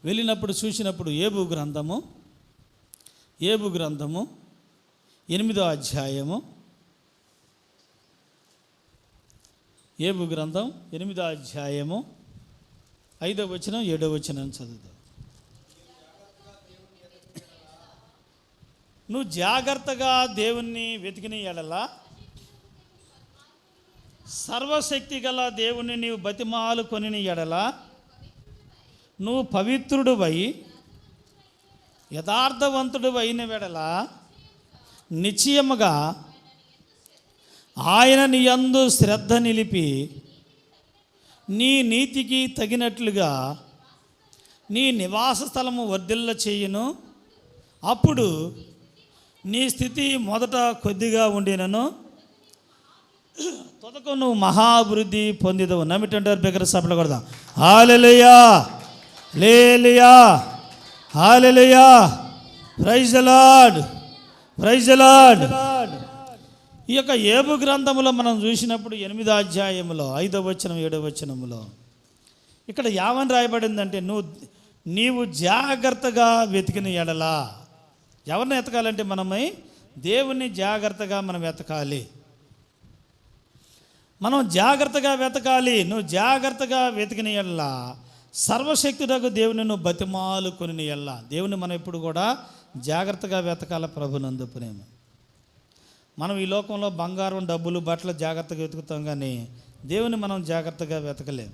వెళ్ళినప్పుడు చూసినప్పుడు ఏబు గ్రంథము 8వ అధ్యాయము, ఏబు గ్రంథం 8వ అధ్యాయము 5వ వచనం 7వ వచనం చదువుతాం. నువ్వు జాగ్రత్తగా దేవుణ్ణి వెతికిన ఎడల సర్వశక్తి గల దేవుణ్ణి నీవు బతిమాలు కొనిన ఎడల నువ్వు పవిత్రుడువై యథార్థవంతుడు అయిన వెడల నిశ్చయముగా ఆయన నీ యందు శ్రద్ధ నిలిపి నీ నీతికి తగినట్లుగా నీ నివాస స్థలము వర్ధిల్ల చేయును. అప్పుడు నీ స్థితి మొదట కొద్దిగా ఉండినను తొదకు నువ్వు మహాభివృద్ధి పొందిదవు. నమ్మిటంటారు బిగ్గర సభలు కొడదాం. Hallelujah, hallelujah, hallelujah. Praise the Lord, praise the Lord. ఈ యొక్క ఏబు గ్రంథములో మనం చూసినప్పుడు 8వ అధ్యాయములో 5వ వచనం 7వ వచనములో ఇక్కడ ఏమని రాయబడిందంటే, నీవు జాగ్రత్తగా వెతికిన ఎడలా. ఎవరిని వెతకాలంటే మనమై దేవుణ్ణి జాగ్రత్తగా మనం వెతకాలి. మనం జాగ్రత్తగా వెతకాలి. నువ్వు జాగ్రత్తగా వెతికిన ఎడలా సర్వశక్తుడకు దేవుని నువ్వు బతిమాలు కొనిన ఎడలా. దేవుని మనం ఎప్పుడు కూడా జాగ్రత్తగా వెతకాల. ప్రభునందు ప్రేమ. మనం ఈ లోకంలో బంగారం, డబ్బులు, బట్టలు జాగ్రత్తగా వెతుకుతాం, కానీ దేవుని మనం జాగ్రత్తగా వెతకలేం.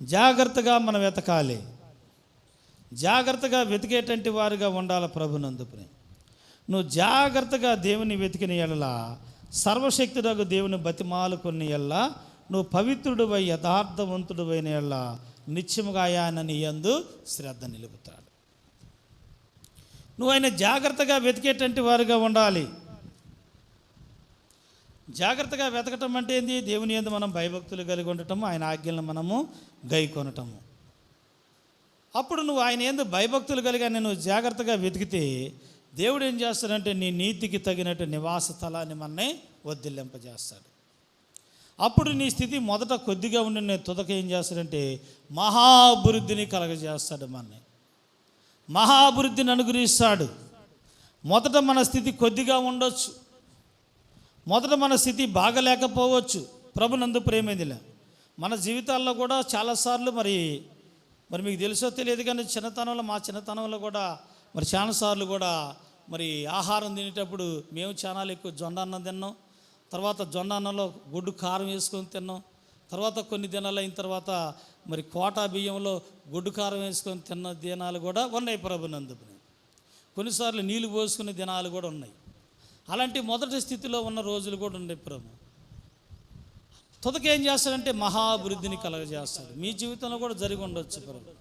జాగ్రత్తగా మనం వెతకాలి. జాగ్రత్తగా వెతికేటువంటి వారుగా ఉండాలి. ప్రభునందు ప్రేమ. నువ్వు జాగ్రత్తగా దేవుని వెతికిన ఎడల సర్వశక్తుడకు దేవుని బతిమాలు కొన్ని ఎడల నువ్వు పవిత్రుడివై యథార్థవంతుడివైన ఎడల నిత్యముగా ఆయన నీ యందు శ్రద్ధ నిలుపుతాడు. నువ్వు ఆయన జాగ్రత్తగా వెతికేటువంటి వారుగా ఉండాలి. జాగ్రత్తగా వెతకటం అంటే ఏంది? దేవుని యందు మనం భయభక్తులు కలిగి ఉండటము, ఆయన ఆజ్ఞలను మనము గైకొనటము. అప్పుడు నువ్వు ఆయన యందు భయభక్తులు కలిగి నువ్వు జాగ్రత్తగా వెతికితే దేవుడు ఏం చేస్తాడంటే నీ నీతికి తగినట్టు నివాస స్థలాన్ని మనని వర్ధిల్లింపజేస్తాడు. అప్పుడు నీ స్థితి మొదట కొద్దిగా ఉండి తుదక ఏం చేస్తాడంటే మహాభివృద్ధిని కలగజేస్తాడు. మనని మహాభివృద్ధిని అనుగ్రహిస్తాడు. మొదట మన స్థితి కొద్దిగా ఉండొచ్చు, మొదట మన స్థితి బాగలేకపోవచ్చు. ప్రభునందు ప్రేమేదిలే. మన జీవితాల్లో కూడా చాలాసార్లు మరి మీకు తెలుసో తెలియదు కానీ మా చిన్నతనంలో కూడా మరి చాలాసార్లు కూడా మరి ఆహారం తినేటప్పుడు మేము చాలా ఎక్కువ జొండ అన్నం తిన్నాం. తర్వాత జొండ అన్నంలో గొడ్డు కారం వేసుకొని తిన్నాం. తర్వాత కొన్ని దినాలు అయిన తర్వాత మరి కోటా బియ్యంలో గొడ్డు కారం వేసుకొని తిన్న దినాలు కూడా ఉన్నాయి. ప్రభునందు కొన్నిసార్లు నీళ్లు పోసుకునే దినాలు కూడా ఉన్నాయి. అలాంటి మొదటి స్థితిలో ఉన్న రోజులు కూడా ఉన్నాయి. ప్రభు తుదకేం చేస్తాడంటే మహాభివృద్ధిని కలగజేస్తాడు. మీ జీవితంలో కూడా జరిగి ఉండొచ్చు. ప్రభు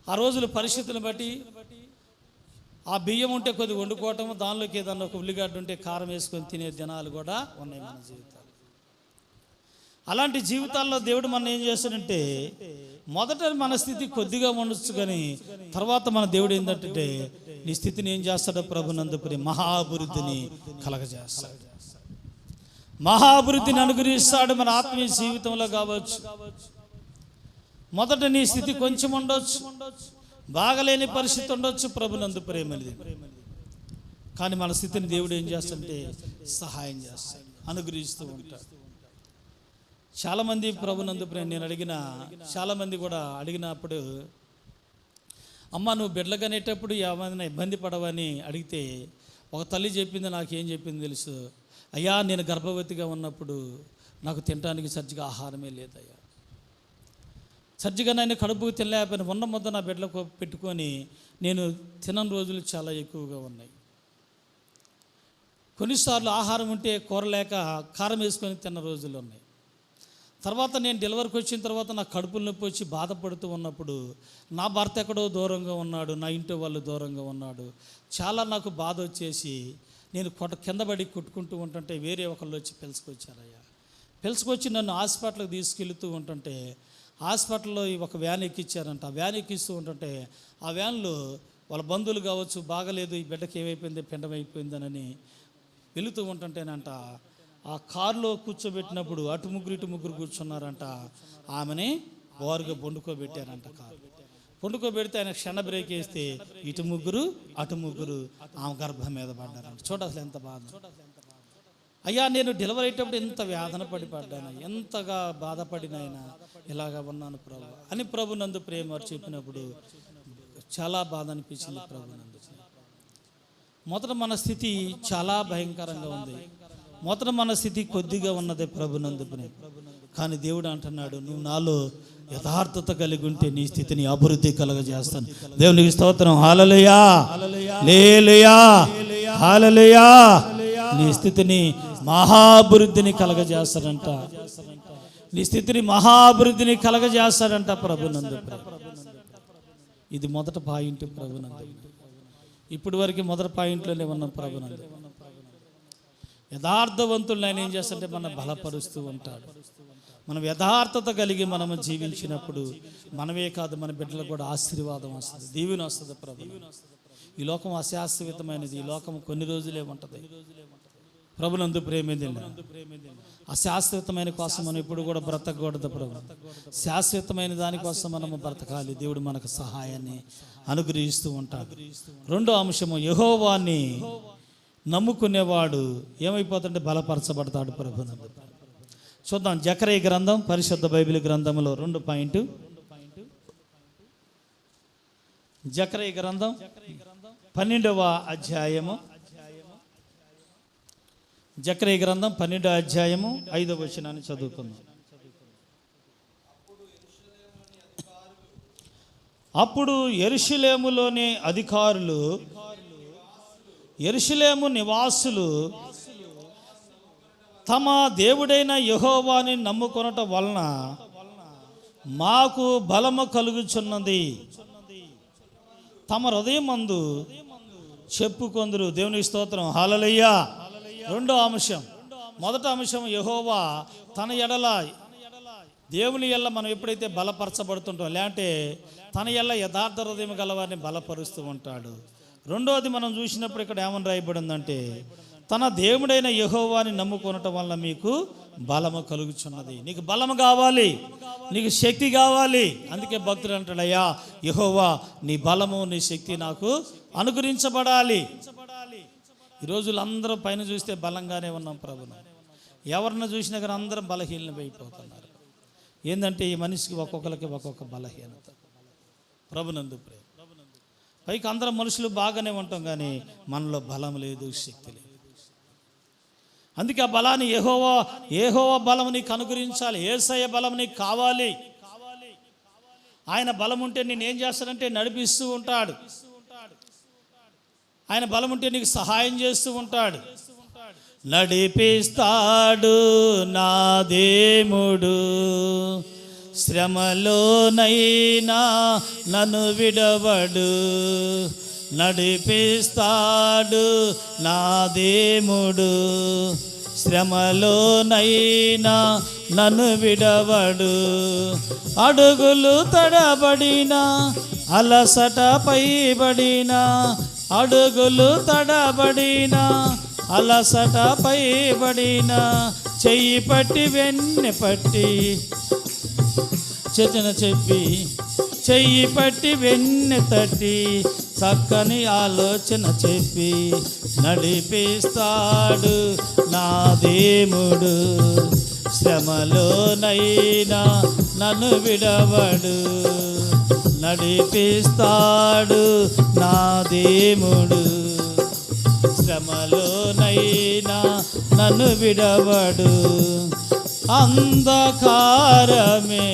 ఆ రోజుల పరిస్థితులను బట్టి ఆ బియ్యం ఉంటే కొద్దిగా వండుకోవటం, దానిలోకి ఏదన్నా ఒక ఉల్లిగడ్డ ఉంటే కారం వేసుకొని తినే దినాలు కూడా ఉన్నాయి మన జీవితాలు. అలాంటి జీవితాల్లో దేవుడు మనం ఏం చేస్తాడంటే, మొదట మన స్థితి కొద్దిగా ఉండొచ్చు, కానీ తర్వాత మన దేవుడు ఏంటంటే నీ స్థితిని ఏం చేస్తాడో ప్రభునందు మహాభివృద్ధిని కలగజేస్తాడు, మహాభివృద్ధిని అనుగ్రహిస్తాడు మన ఆత్మీయ జీవితంలో కావచ్చు. మొదట నీ స్థితి కొంచెం ఉండొచ్చు, బాగలేని పరిస్థితి ఉండొచ్చు, ప్రభునందు ప్రేమది, కానీ మన స్థితిని దేవుడు ఏం చేస్తాడంటే సహాయం చేస్తాడు, అనుగ్రహిస్తూ ఉంటాడు. చాలామంది ప్రభునందు ప్రేమ నేను చాలామంది కూడా అడిగినప్పుడు, అమ్మ నువ్వు బిడ్డలు కనేటప్పుడు ఏమైనా ఇబ్బంది పడవని అడిగితే ఒక తల్లి చెప్పింది, నాకేం చెప్పింది తెలుసు, అయ్యా నేను గర్భవతిగా ఉన్నప్పుడు నాకు తినడానికి సరిగ్గా ఆహారమే లేదయ్యా, సరిగ్గా నేను కడుపుకు తినలేకపోయినా ఉన్న ముద్ద నా బిడ్డలకు పెట్టుకొని నేను తినని రోజులు చాలా ఎక్కువగా ఉన్నాయి. కొన్నిసార్లు ఆహారం ఉంటే కూర లేక కారం వేసుకొని తిన్న రోజులు ఉన్నాయి. తర్వాత నేను డెలివరీకి వచ్చిన తర్వాత నా కడుపులో నొప్పి వచ్చి బాధపడుతూ ఉన్నప్పుడు నా భర్త ఎక్కడో దూరంగా ఉన్నాడు, నా ఇంటి వాళ్ళు దూరంగా ఉన్నాడు, చాలా నాకు బాధ వచ్చేసి నేను కింద పడి కొట్టుకుంటూ ఉంటుంటే వేరే ఒకళ్ళు వచ్చి పిలుచుకొచ్చారయ్యా. పిలుచుకొచ్చి నన్ను హాస్పిటల్కి తీసుకెళ్తూ ఉంటుంటే హాస్పిటల్లో ఒక వ్యాన్ ఎక్కించారంట. ఆ వ్యాన్ ఎక్కిస్తూ ఉంటుంటే ఆ వ్యాన్లో వాళ్ళ బంధువులు కావచ్చు, బాగలేదు ఈ బిడ్డకి ఏమైపోయింది పిండం అయిపోయిందనని వెళుతూ ఉంటుంటేనంట ఆ కారులో కూర్చోబెట్టినప్పుడు అటు ముగ్గురు ఇటు ముగ్గురు కూర్చున్నారంట, ఆమెని బోరుగా పండుకోబెట్టారంట. కారు పండుకోబెడితే ఆయన క్షణ బ్రేక్ వేస్తే ఇటు ముగ్గురు అటు ముగ్గురు ఆమె గర్భం మీద పడ్డారంట. చూడ అసలు ఎంత బాధ. అయ్యా నేను డెలివరీ అయ్యేటప్పుడు ఎంత వేదన పడ్డాను, ఎంతగా బాధపడినైనా ఇలాగా ఉన్నాను ప్రభు అని ప్రభు నందు ప్రేమ చెప్పినప్పుడు చాలా బాధ అనిపించింది. ప్రభు నందు మొదట మన స్థితి చాలా భయంకరంగా ఉంది, మొదట మన స్థితి కొద్దిగా ఉన్నదే ప్రభునందు ప్రేమ. కానీ దేవుడు అంటున్నాడు, నువ్వు నాలో యథార్థత కలిగి ఉంటే నీ స్థితిని అభివృద్ధి కలగజేస్తాను. దేవునికి స్తోత్రం. హల్లెలూయా హల్లెలూయా హల్లెలూయా. నీ స్థితిని మహాభివృద్ధిని కలగజేస్తాడంట, నీ స్థితిని మహాభివృద్ధిని కలగజేస్తాడంట ప్రభునందు. ఇది మొదట పాయింట్ ప్రభునందు. ఇప్పటి వరకు మొదటి పాయింట్లోనే ఉన్నాం ప్రభునందు. యథార్థవంతులను ఆయన ఏం చేస్తాడంటే మనం బలపరుస్తూ ఉంటాడు. మనం యథార్థత కలిగి మనము జీవించినప్పుడు మనమే కాదు మన బిడ్డలకు కూడా ఆశీర్వాదం వస్తుంది, దీవెన వస్తుంది ప్రభు. ఈ లోకం అశాశ్వతమైనది, ఈ లోకం కొన్ని రోజులే ఉంటుంది ప్రభునందు ప్రేమేంది. అశాశ్వతమైన కోసం మనం ఇప్పుడు కూడా బ్రతకూడదు ప్రభు, శాశ్వతమైన దానికోసం మనము బ్రతకాలి. దేవుడు మనకు సహాయాన్ని అనుగ్రహిస్తూ ఉంటాడు. రెండో అంశము, యెహోవాని నమ్ముకునేవాడు ఏమైపోతాడంటే బలపరచబడతాడు ప్రభునందు. చూద్దాం జకరియా గ్రంథం, పరిశుద్ధ బైబిల్ గ్రంథంలో 2 పాయింట్. జకరియా గ్రంథం 12వ అధ్యాయము, జకరియా గ్రంథం 12వ అధ్యాయము 5వ వచనాన్ని చదువుకుందాం. అప్పుడు యెరూషలేములోని అధికారులు, యెరూషలేము నివాసులు తమ దేవుడైన యెహోవాని నమ్ముకొనటం వలన మాకు బలము కలుగుచున్నది తమ హృదయమందు చెప్పుకొందురు. దేవునికి స్తోత్రం. హల్లెలూయా. రెండో అంశం, మొదటి అంశం యెహోవా తన ఎడల, దేవుని ఎల్ల మనం ఎప్పుడైతే బలపరచబడుతుంటాం, లేదంటే తన ఎల్ల యథార్థ హృదయం గలవారిని బలపరుస్తూ ఉంటాడు. రెండోది మనం చూసినప్పుడు ఇక్కడ ఏమని రాయబడిందంటే, తన దేవుడైన యెహోవాని నమ్ముకొనటం వల్ల మీకు బలము కలుగుచున్నది. నీకు బలము కావాలి, నీకు శక్తి కావాలి. అందుకే భక్తుడు అంటాడు, అయ్యా యెహోవా నీ బలము నీ శక్తి నాకు అనుగ్రహించబడాలి. ఈ రోజులు అందరూ పైన చూస్తే బలంగానే ఉన్నాం ప్రభును, ఎవరిని చూసినా కానీ అందరం బలహీనం అయిపోతున్నారు. ఏంటంటే ఈ మనిషికి ఒక్కొక్కరికి ఒక్కొక్క బలహీనత ప్రభునందు ప్రేమ. పైకి అందరం మనుషులు బాగానే ఉంటాం, కానీ మనలో బలం లేదు, శక్తి లేదు. అందుకే ఆ బలాన్ని యెహోవా బలం నీకు అనుగ్రహించాలి. యేసయ్య బలం నీకు కావాలి. ఆయన బలం ఉంటే నేను ఏం చేస్తాడంటే నడిపిస్తూ ఉంటాడు, ఆయన బలం ఉంటే నీకు సహాయం చేస్తూ ఉంటాడు. నడిపిస్తాడు నా దేవుడు, శ్రమలోనైనా నన్ను విడవడు, నడిపిస్తాడు నా దేవుడు. శ్రమలోనైనా నన్ను విడవడు, అడుగులు తడబడిన అలసట పైబడిన, అడుగులు తడబడిన అలసట పైబడిన, చెయ్యి పట్టి వెన్నె పట్టి చేతన చెప్పి, చెయ్యి పట్టి వెన్నె తట్టి చక్కని ఆలోచన చెప్పి నడిపిస్తాడు నా దేవుడు. శ్రమలోనైనా నన్ను విడవడు, నడిపిస్తాడు నా దేవుడు. శ్రమలోనైనా నన్ను విడవడు, అంధకారమే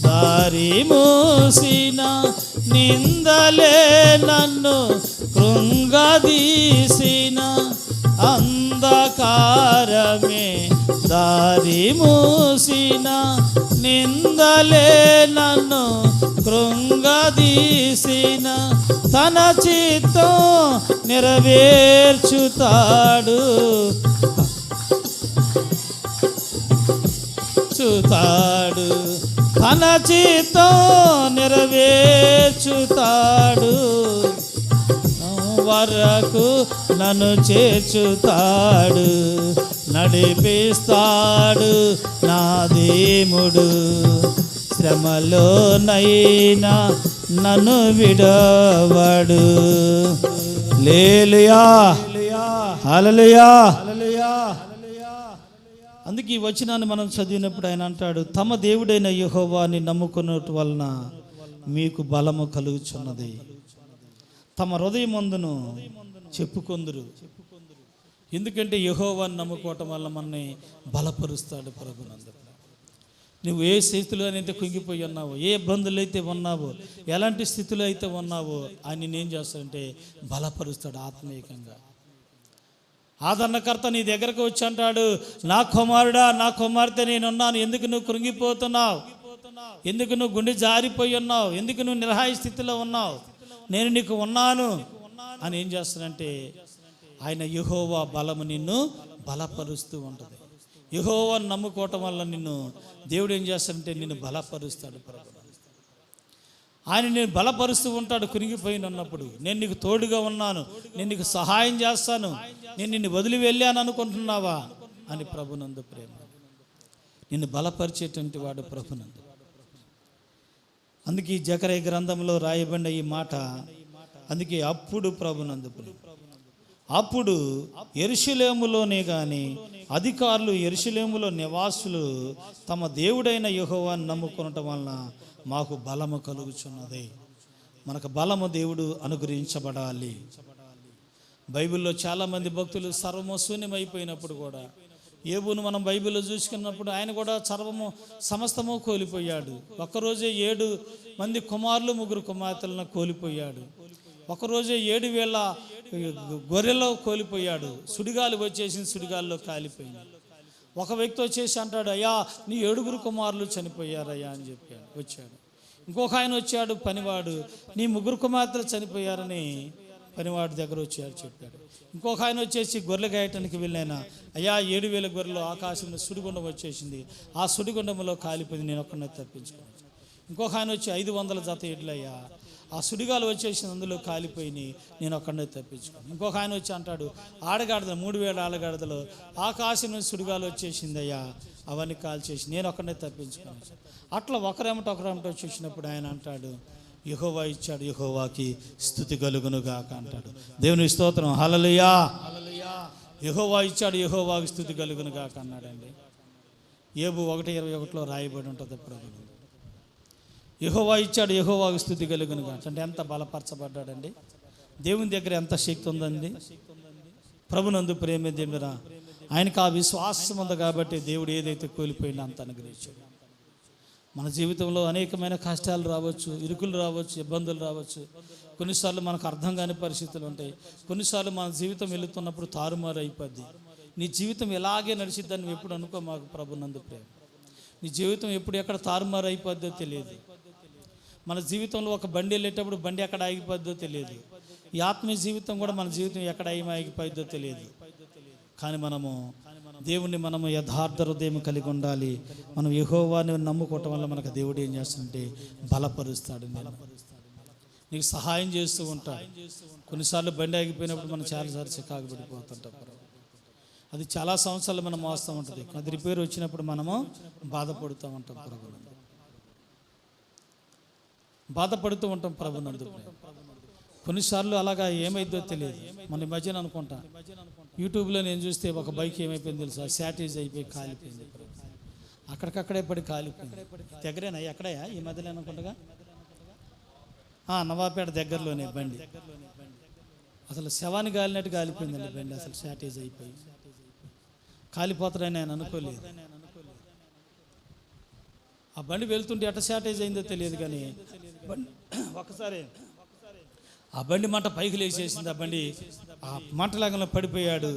దారి మూసిన, నిందలే నన్ను కృంగదీసిన, అంధకారమే దారి మూసిన, నిందలే నన్ను కృంగదీసిన, తన చిత్తం నెరవేర్చుతాడు తన చిత్తం నెరవేర్చుతాడు, వరకు నన్ను చేర్చుతాడు, నడిపిస్తాడు నా దేవుడు. శ్రమలోనైనా నన్ను విడవడు. హల్లెలూయా, హల్లెలూయా. అందుకే ఈ వచనాన్ని మనం చదివినప్పుడు ఆయన అంటాడు, తమ దేవుడైన యెహోవాని నమ్ముకున్నట్టు వలన మీకు బలము కలుగుచున్నది, తమ హృదయమందును చెప్పుకొందురు. ఎందుకంటే యెహోవాని నమ్ముకోవటం వల్ల మనని బలపరుస్తాడు ప్రభునందు. నువ్వు ఏ స్థితిలో అయితే కుంగిపోయి ఉన్నావో, ఏ ఇబ్బందులు అయితే ఉన్నావో, ఎలాంటి స్థితిలో అయితే ఉన్నావో ఆయన నేనేం చేస్తాడంటే బలపరుస్తాడు ఆత్మీయంగా. ఆదరణకర్త నీ దగ్గరకు వచ్చి అంటాడు, నా కుమారుడా, నా కుమార్తె నేనున్నాను, ఎందుకు నువ్వు కృంగిపోతున్నావు, ఎందుకు నువ్వు గుండె జారిపోయి ఉన్నావు, ఎందుకు నువ్వు నిరహాయ స్థితిలో ఉన్నావు, నేను నీకు ఉన్నాను అని ఏం చేస్తానంటే ఆయన యెహోవా బలము నిన్ను బలపరుస్తూ ఉంటుంది. యెహోవాను నమ్ముకోవటం వల్ల నిన్ను దేవుడు ఏం చేస్తాడంటే నిన్ను బలపరుస్తాడు. ఆయన నేను బలపరుస్తూ ఉంటాడు. కృంగిపోయిన ఉన్నప్పుడు నేను నీకు తోడుగా ఉన్నాను, నేను నీకు సహాయం చేస్తాను, నేను నిన్ను వదిలి వెళ్ళాను అనుకుంటున్నావా అని ప్రభునందు ప్రేమ నిన్ను బలపరిచేటువంటి వాడు ప్రభునందు. అందుకే జకరయ్య గ్రంథంలో రాయబడిన ఈ మాట, అందుకే అప్పుడు ప్రభునందు ప్రేమ, అప్పుడు యెరూషలేములోనే కానీ అధికారులు యెరూషలేములో నివాసులు తమ దేవుడైన యెహోవాను నమ్ముకొనటం వలన మాకు బలము కలుగుచున్నది. మనకు బలము దేవుడు అనుగ్రహించబడాలి. బైబిల్లో చాలామంది భక్తులు సర్వము శూన్యమైపోయినప్పుడు కూడా, యోబును మనం బైబిల్లో చూసుకున్నప్పుడు ఆయన కూడా సమస్తము కోల్పోయాడు. ఒక్కరోజే 7 మంది కుమారులు 3 కుమార్తెలను కోల్పోయాడు. ఒకరోజే 7,000 గొర్రెలో కోల్పోయాడు. సుడిగాలి వచ్చేసింది, సుడిగాలిలో కాలిపోయింది. ఒక వ్యక్తి వచ్చేసి అంటాడు, అయ్యా నీ 7 కుమారులు చనిపోయారయ్యా అని చెప్పాడు. వచ్చాడు. ఇంకొక ఆయన వచ్చాడు పనివాడు, నీ 3 కుమార్తెలు చనిపోయారని పనివాడి దగ్గర వచ్చాడు చెప్పాడు. ఇంకొక ఆయన వచ్చేసి గొర్రెలు గాయటానికి వెళ్ళాను, అయ్యా 7,000 గొర్రెలు ఆకాశంలో సుడిగుండం వచ్చేసింది, ఆ సుడిగుండంలో కాలిపోయింది, నేను ఒక్కనే తప్పించుకున్నాను. ఇంకొక ఆయన వచ్చి 500 జత ఎడ్లయ్యా, ఆ సుడిగాలు వచ్చేసింది, అందులో కాలిపోయినాయి, నేను ఒక్కడే తప్పించుకున్నాను. ఇంకొక ఆయన వచ్చి అంటాడు, ఆడగాడిదలు 3,000 ఆడగాడిదలు ఆకాశం నుంచి సుడిగాలు వచ్చేసిందయ్యా, అవన్నీ కాల్చేసి నేను ఒక్కడే తప్పించుకున్నాను. అట్లా ఒకరేమటో వచ్చేసినప్పుడు ఆయన అంటాడు, యెహోవా ఇచ్చాడు, యెహోవాకి స్తుతి కలుగును గాక అంటాడు. దేవుని స్తోత్రం, హల్లెలూయా. యెహోవా ఇచ్చాడు, యెహోవాకి స్తుతి కలుగును గాక అన్నాడండి. యోబు 1:21 రాయబడి ఉంటుంది. ప్రభు యెహోవా ఇచ్చాడు, యెహోవాకి స్తుతి కలుగును గాక అంటే ఎంత బలపరచబడ్డాడండి. దేవుని దగ్గర ఎంత శక్తి ఉందండి. ప్రభునందు ప్రేమ దేవుడా, ఆయనకు ఆ విశ్వాసం ఉంది కాబట్టి దేవుడు ఏదైతే కోల్పోయినా అంత అనుగ్రహించాడు. మన జీవితంలో అనేకమైన కష్టాలు రావచ్చు, ఇరుకులు రావచ్చు, ఇబ్బందులు రావచ్చు. కొన్నిసార్లు మనకు అర్థం కాని పరిస్థితులు ఉంటాయి. కొన్నిసార్లు మన జీవితం వెళుతున్నప్పుడు తారుమారు అయిపోద్ది. నీ జీవితం ఎలాగే నడిచిద్దని నువ్వు ఎప్పుడు అనుకో మాకు ప్రభునందు ప్రేమ. నీ జీవితం ఎప్పుడు ఎక్కడ తారుమారు అయిపోద్దో తెలియదు. మన జీవితంలో ఒక బండి వెళ్ళేటప్పుడు బండి ఎక్కడ ఆగిపోద్దో తెలియదు. ఈ ఆత్మీయ జీవితం కూడా మన జీవితం ఎక్కడ ఆగిపోద్దో తెలియదు. కానీ మనము దేవుణ్ణి మనము యథార్థ హృదయం కలిగి ఉండాలి. మనం యెహోవాని నమ్ముకోవటం వల్ల మనకు దేవుడు ఏం చేస్తుంటే బలపరుస్తాడు, నీకు సహాయం చేస్తూ ఉంటాడు. కొన్నిసార్లు బండి ఆగిపోయినప్పుడు మనం చాలాసార్లు చికాకు పడిపోతుంటాం. అది చాలా సంవత్సరాలు మనం మోస్తూ ఉంటుంది. అది రిపేర్ వచ్చినప్పుడు మనము బాధపడుతూ ఉంటాం ప్రభునందు, బాధపడుతూ ఉంటాం ప్రభునందు. కొన్నిసార్లు అలాగా ఏమైందో తెలియదు. మన ఈ మధ్యన అనుకుంటా యూట్యూబ్లో నేను చూస్తే ఒక బైక్ ఏమైపోయింది తెలుసా, శాటేజ్ అయిపోయి కాలిపోయింది. అక్కడికక్కడే పడి కాలిపోయింది. దగ్గరేనా ఎక్కడయా ఈ మధ్యలో అనుకుంటగా నవాపేట దగ్గరలోనే బండి అసలు శవాన్ని గాలినట్టు కాలిపోయిందండి బండి. అసలు శాటేజ్ అయిపోయి కాలిపోతాడని నేను అనుకోలేదు. ఆ బండి వెళ్తుంటే ఎట్ట శాటేజ్ అయిందో తెలియదు. కానీ ఒకసారి ఆ బండి మంట పైకి లేచేసింది. ఆ బండి ఆ మంటలాగంలో పడిపోయాడు.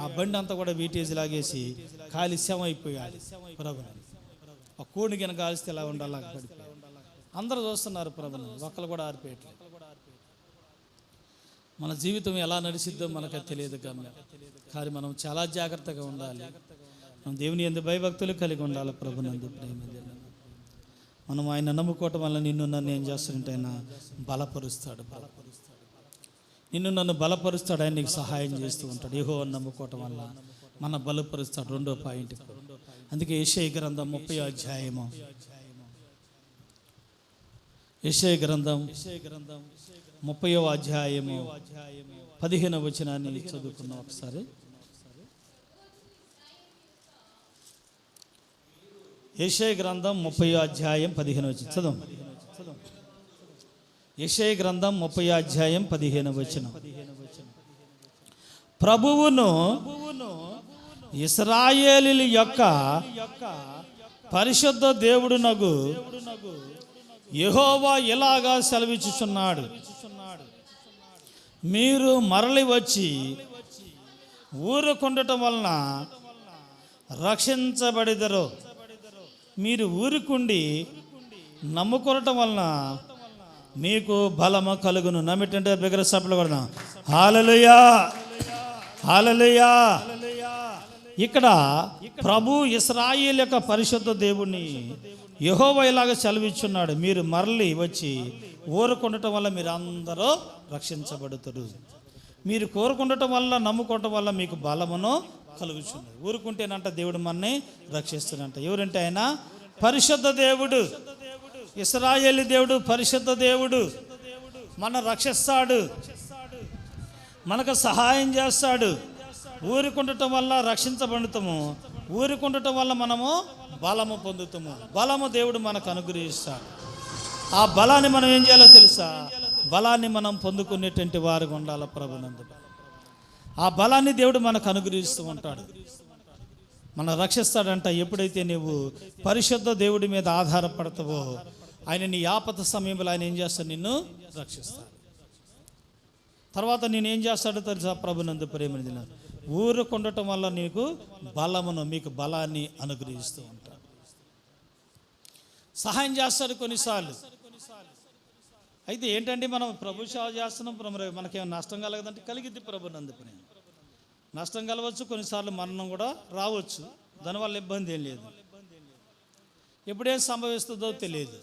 ఆ బండి అంతా కూడా వీటేజ్ లాగేసి కాలి శవం అయిపోయాడు. ప్రభుని ఆ కోడిని కింద కాలిస్తే ఎలా ఉండాలి పడిపోయాడు. అందరూ చూస్తున్నారు ప్రభుని, ఒక్కరు కూడా ఆరిపోయట్లేదు. మన జీవితం ఎలా నడిచిద్దో మనకు తెలియదు కానీ మనం చాలా జాగ్రత్తగా ఉండాలి. మనం దేవుని యందు భయభక్తులు కలిగి ఉండాలి. ప్రభునందు ప్రేమ మనం ఆయన నమ్ముకోవటం వల్ల నిన్ను నన్ను ఏం చేస్తాడంటే ఆయన బలపరుస్తాడు. నిన్ను నన్ను బలపరుస్తాడు. ఆయన నీకు సహాయం చేస్తూ ఉంటాడు. యెహోవాను నమ్ముకోవటం వల్ల మన బలపరుస్తాడు. రెండో పాయింట్. అందుకే యెషయా గ్రంథం 30వ అధ్యాయము, యెషయా గ్రంథం 30వ అధ్యాయము 15వ వచనాన్ని చదువుకున్నాం ఒకసారి. యెషయా గ్రంథం 30వ అధ్యాయం 15వ వచనం చదువు. యెషయా గ్రంథం 30వ అధ్యాయం 15వ వచనం. ప్రభువును ఇశ్రాయేలీయుల యొక్క పరిశుద్ధ దేవుడునగు యెహోవా ఇలాగా సెలవిచ్చుచున్నాడు, మీరు మరలి వచ్చి ఊరుకుండటం వలన రక్షించబడిదరు. మీరు ఊరుకుండి నమ్ముకొనటం వలన మీకు బలము కలుగును. నమ్మిటంటే బిగ్గర సభలు కూడా హల్లెలూయా హల్లెలూయా. ఇక్కడ ప్రభు ఇశ్రాయేలు యొక్క పరిశుద్ధ దేవుణ్ణి యెహోవా ఇలాగ సెలవిచ్చున్నాడు, మీరు మరలి వచ్చి ఊరుకుండటం వల్ల మీరు అందరూ రక్షించబడుతారు. మీరు కోరుకుండటం వల్ల నమ్ముకోవటం వల్ల మీకు బలమును కలుగుచున్నది. ఊరుకుంటేనంట దేవుడు మనని రక్షిస్తున్నంట. ఎవరంటే ఆయన పరిశుద్ధ దేవుడు, ఇశ్రాయేలు దేవుడు, పరిశుద్ధ దేవుడు. మన రక్షిస్తాడు, మనకు సహాయం చేస్తాడు. ఊరుకుండటం వల్ల రక్షించబడుతాము, ఊరుకుండటం వల్ల మనము బలము పొందుతాము. బలము దేవుడు మనకు అనుగ్రహిస్తాడు. ఆ బలాన్ని మనం ఏం చేయాలో తెలుసా, బలాన్ని మనం పొందుకునేటువంటి వారికి ఉండాలి ప్రభునందు. ఆ బలాన్ని దేవుడు మనకు అనుగ్రహిస్తూ ఉంటాడు, మనం రక్షిస్తాడంట. ఎప్పుడైతే నువ్వు పరిశుద్ధ దేవుడి మీద ఆధారపడతావో ఆయన నీ ఆపద సమయంలో ఆయన ఏం చేస్తాడు, నిన్ను రక్షిస్తాడు. తర్వాత నేను ఏం చేస్తాడో తెలుసా ప్రభునందు ప్రేమని, ఊరుకుండటం వల్ల నీకు బలమును, మీకు బలాన్ని అనుగ్రహిస్తూ ఉంటాడు, సహాయం చేస్తాడు కొన్నిసార్లు. అయితే ఏంటంటే మనం ప్రభు సేవ చేస్తున్నాం, మనకేమైనా నష్టం కలగదంటే కలిగిద్ది ప్రభునందు ప్రేమ. నష్టం కలవచ్చు, కొన్నిసార్లు మరణం కూడా రావచ్చు, దానివల్ల ఇబ్బంది ఏం లేదు. ఎప్పుడేం సంభవిస్తుందో తెలియదు.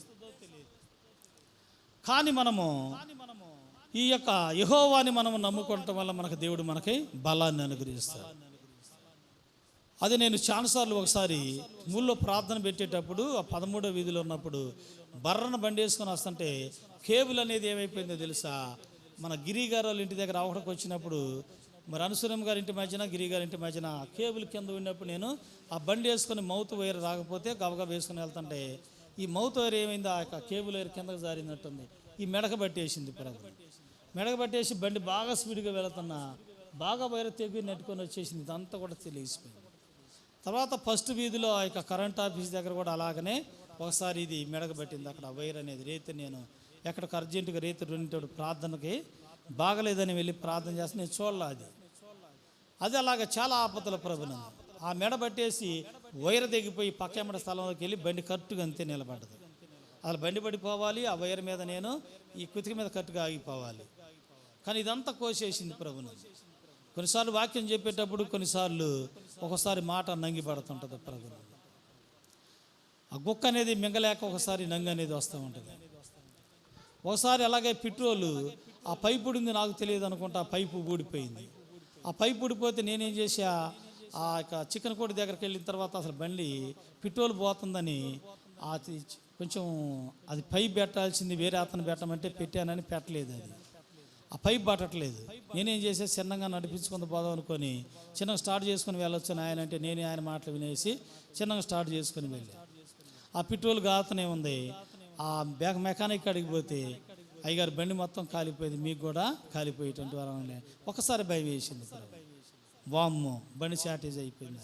కానీ మనము ఈ యొక్క యెహోవాని మనము నమ్ముకోవటం వల్ల మనకు దేవుడు మనకి బలాన్ని అనుగ్రహిస్తాడు. అది నేను చాలాసార్లు ఒకసారి ఊళ్ళో ప్రార్థన పెట్టేటప్పుడు ఆ 13వ వీధిలో ఉన్నప్పుడు బర్రను బండి వేసుకొని వస్తుంటే కేబుల్ అనేది ఏమైపోయిందో తెలుసా, మన గిరిగారు వాళ్ళ ఇంటి దగ్గర ఆవడకు వచ్చినప్పుడు మరి అనుసూరం గారి ఇంటి మధ్యన గిరి గారి ఇంటి మధ్యన కేబుల్ కింద ఉన్నప్పుడు నేను ఆ బండి వేసుకొని మౌత్ వైర్ రాకపోతే గబగబా వేసుకొని వెళ్తుంటే ఈ మౌత్ వైర్ ఏమైంది, ఆ యొక్క కేబుల్ వైర్ కిందకు జారినట్టుంది. ఈ మెడక పట్టేసింది. మెడక పట్టేసి బండి బాగా స్పీడ్గా వెళుతున్నా బాగా వైర్ తెగి నెట్టుకొని వచ్చేసింది. ఇదంతా కూడా తెలిసిపోయింది. తర్వాత ఫస్ట్ వీధిలో ఆ యొక్క కరెంట్ ఆఫీస్ దగ్గర కూడా అలాగనే ఒకసారి ఇది మెడక పట్టింది. అక్కడ వైర్ అనేది రేతి, నేను ఎక్కడికి అర్జెంటుగా రేతి రెండింటి ప్రార్థనకి బాగలేదని వెళ్ళి ప్రార్థన చేస్తే నేను చూడలే. అది అలాగ చాలా ఆపదల ప్రభునందు ఆ మెడ పట్టేసి వైర్ దిగిపోయి పక్కెమ్మడి స్థలంలోకి వెళ్ళి బండి కరెక్ట్గా అంతే నిలబడ్డది. అసలు బండి పడిపోవాలి, ఆ వైర్ మీద నేను ఈ కుతికి మీద కట్టుగా ఆగిపోవాలి. కానీ ఇదంతా కోసేసింది ప్రభును. కొన్నిసార్లు వాక్యం చెప్పేటప్పుడు కొన్నిసార్లు ఒకసారి మాట నంగి పడుతుంటుంది ప్రభును. ఆ గుక్క అనేది మింగలేక ఒకసారి నంగి అనేది వస్తూ ఉంటుంది. ఒకసారి అలాగే పెట్రోలు ఆ పైపు ఉడింది నాకు తెలియదు అనుకుంటా, ఆ పైపు ఊడిపోయింది. ఆ పైపు ఊడిపోతే నేనేం చేసా, ఆ యొక్క చికెన్ కోడి దగ్గరికి వెళ్ళిన తర్వాత అసలు బండి పెట్రోల్ పోతుందని కొంచెం అది పైప్ పెట్టాల్సింది వేరే అతను పెట్టమంటే పెట్టానని పెట్టలేదు. అది ఆ పైప్ పట్టట్లేదు. నేనేం చేసా, చిన్నగా నడిపించుకొని పోదాం అనుకొని చిన్నగా స్టార్ట్ చేసుకొని వెళ్ళొచ్చు ఆయన అంటే నేనే ఆయన మాటలు వినేసి చిన్నగా స్టార్ట్ చేసుకొని వెళ్ళా. ఆ పెట్రోల్ గాతనే ఉంది. ఆ మెకానిక్ కాడికి పోతే అయ్యగారు బండి మొత్తం కాలిపోయింది, మీకు కూడా కాలిపోయేటువంటి వారని ఒకసారి భయం వేసింది. వామ్మో బండి షార్టేజ్ అయిపోయింది.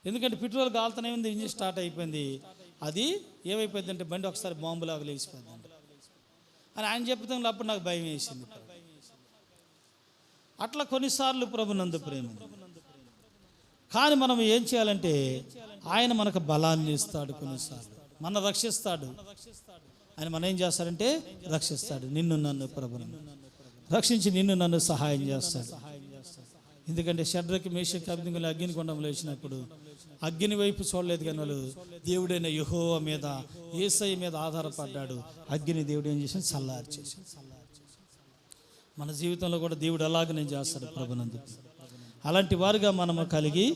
ఎందుకంటే పెట్రోల్ కాలుతూనే ఉంది, ఇంజిన్ స్టార్ట్ అయిపోయింది. అది ఏమైపోయింది అంటే బండి ఒకసారి బాంబులాగా లేచిపోయింది అని ఆయన చెప్తాను. అప్పుడు నాకు భయం వేసింది. అట్లా కొన్నిసార్లు ప్రభునందు ప్రేమ. కానీ మనం ఏం చేయాలంటే ఆయన మనకు బలాన్ని ఇస్తాడు, కొన్నిసార్లు మన రక్షిస్తాడు. ఆయన మనం ఏం చేస్తాడంటే రక్షిస్తాడు. నిన్ను నన్ను ప్రభును రక్షించి నిన్ను నన్ను సహాయం చేస్తాడు. ఎందుకంటే షడ్రకి మేషకి అబేద్నెగోలు అగ్ని గుండంలో వేసినప్పుడు అగ్ని వైపు చూడలేదు, కానీ వాళ్ళు దేవుడైన యెహోవా మీద యేసయ్య మీద ఆధారపడ్డాడు. అగ్ని దేవుడు ఏం చేసి చల్లార్చేసి. మన జీవితంలో కూడా దేవుడు అలాగనే చేస్తాడు ప్రభునందు. అలాంటి వారుగా మనము కలిగి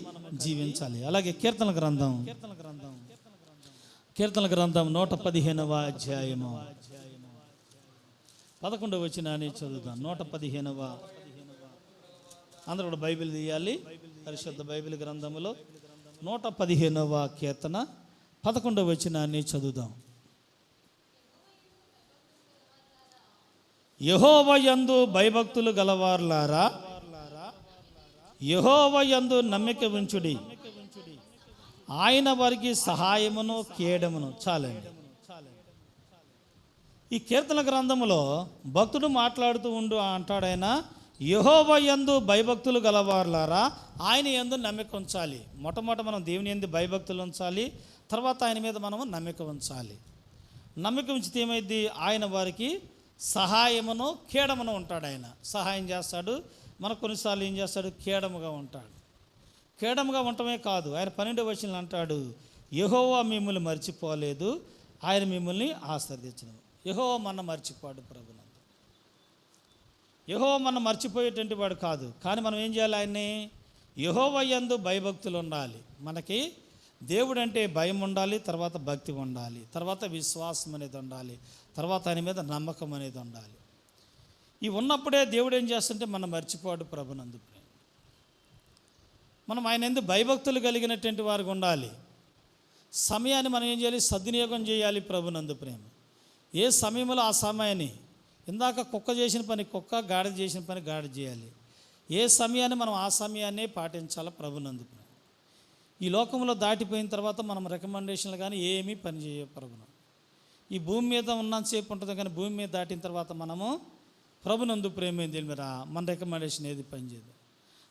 జీవించాలి. అలాగే కీర్తన గ్రంథం 115వ అధ్యాయము 11వ వచనాన్ని చదువుతాం. 115వ, అందరూ కూడా బైబిల్ తీయాలి. పరిశుద్ధ బైబిల్ గ్రంథములో 115వ కీర్తన 11వ వచనాన్ని చదువుదాం. యెహోవా యందు భయభక్తులు గలవారులారా, యెహోవా యందు నమ్మిక ఉంచుడి, ఆయన వారికి సహాయమును కేడమును. చాలండి. ఈ కీర్తన గ్రంథములో భక్తుడు మాట్లాడుతూ ఉండు అంటాడైనా, యెహోవా యందు భయభక్తులు గలవారులారా, ఆయన యందు నమ్మిక ఉంచాలి. మొట్టమొదట మనం దేవుని యందు భయభక్తులు ఉంచాలి, తర్వాత ఆయన మీద మనము నమ్మిక ఉంచాలి. నమ్మిక ఉంచితే ఏమైంది, ఆయన వారికి సహాయమును కేడమును ఉంటాడు. ఆయన సహాయం చేస్తాడు. మనకు కొన్నిసార్లు ఏం చేస్తాడు, కేడముగా ఉంటాడు. కేడముగా ఉండటమే కాదు, ఆయన 12వ వచనంలో అంటాడు, యెహోవా మిమ్మల్ని మర్చిపోలేదు, ఆయన మిమ్మల్ని ఆశీర్వదించును. యెహోవా మన మర్చిపోడు ప్రభునందు. యెహోవా మన మర్చిపోయేటువంటి వాడు కాదు. కానీ మనం ఏం చేయాలి, ఆయన్ని యెహోవా యందు భయభక్తులు ఉండాలి. మనకి దేవుడు అంటే భయం ఉండాలి, తర్వాత భక్తి ఉండాలి, తర్వాత విశ్వాసం అనేది ఉండాలి, తర్వాత ఆయన మీద నమ్మకం అనేది ఉండాలి. ఇవి ఉన్నప్పుడే దేవుడు ఏం చేస్తుంటే మనం మర్చిపోడు ప్రభునందు. మనం ఆయన ఎందుకు భయభక్తులు కలిగినటువంటి వారికి ఉండాలి. సమయాన్ని మనం ఏం చేయాలి, సద్వినియోగం చేయాలి ప్రభునందు ప్రేమ. ఏ సమయంలో ఆ సమయాన్ని, ఇందాక కుక్క చేసిన పని కుక్క, గాడిద చేసిన పని గాడిద చేయాలి. ఏ సమయాన్ని మనం ఆ సమయాన్నే పాటించాలి ప్రభునందు. ఈ లోకంలో దాటిపోయిన తర్వాత మనం రికమెండేషన్లు కానీ ఏమీ పని చేయ ప్రభును. ఈ భూమి మీద ఉన్నంతసేపు ఉంటుంది, కానీ భూమి మీద దాటిన తర్వాత మనము ప్రభునందు ప్రేమ దేని మీద మన రికమెండేషన్ ఏది పనిచేయదు.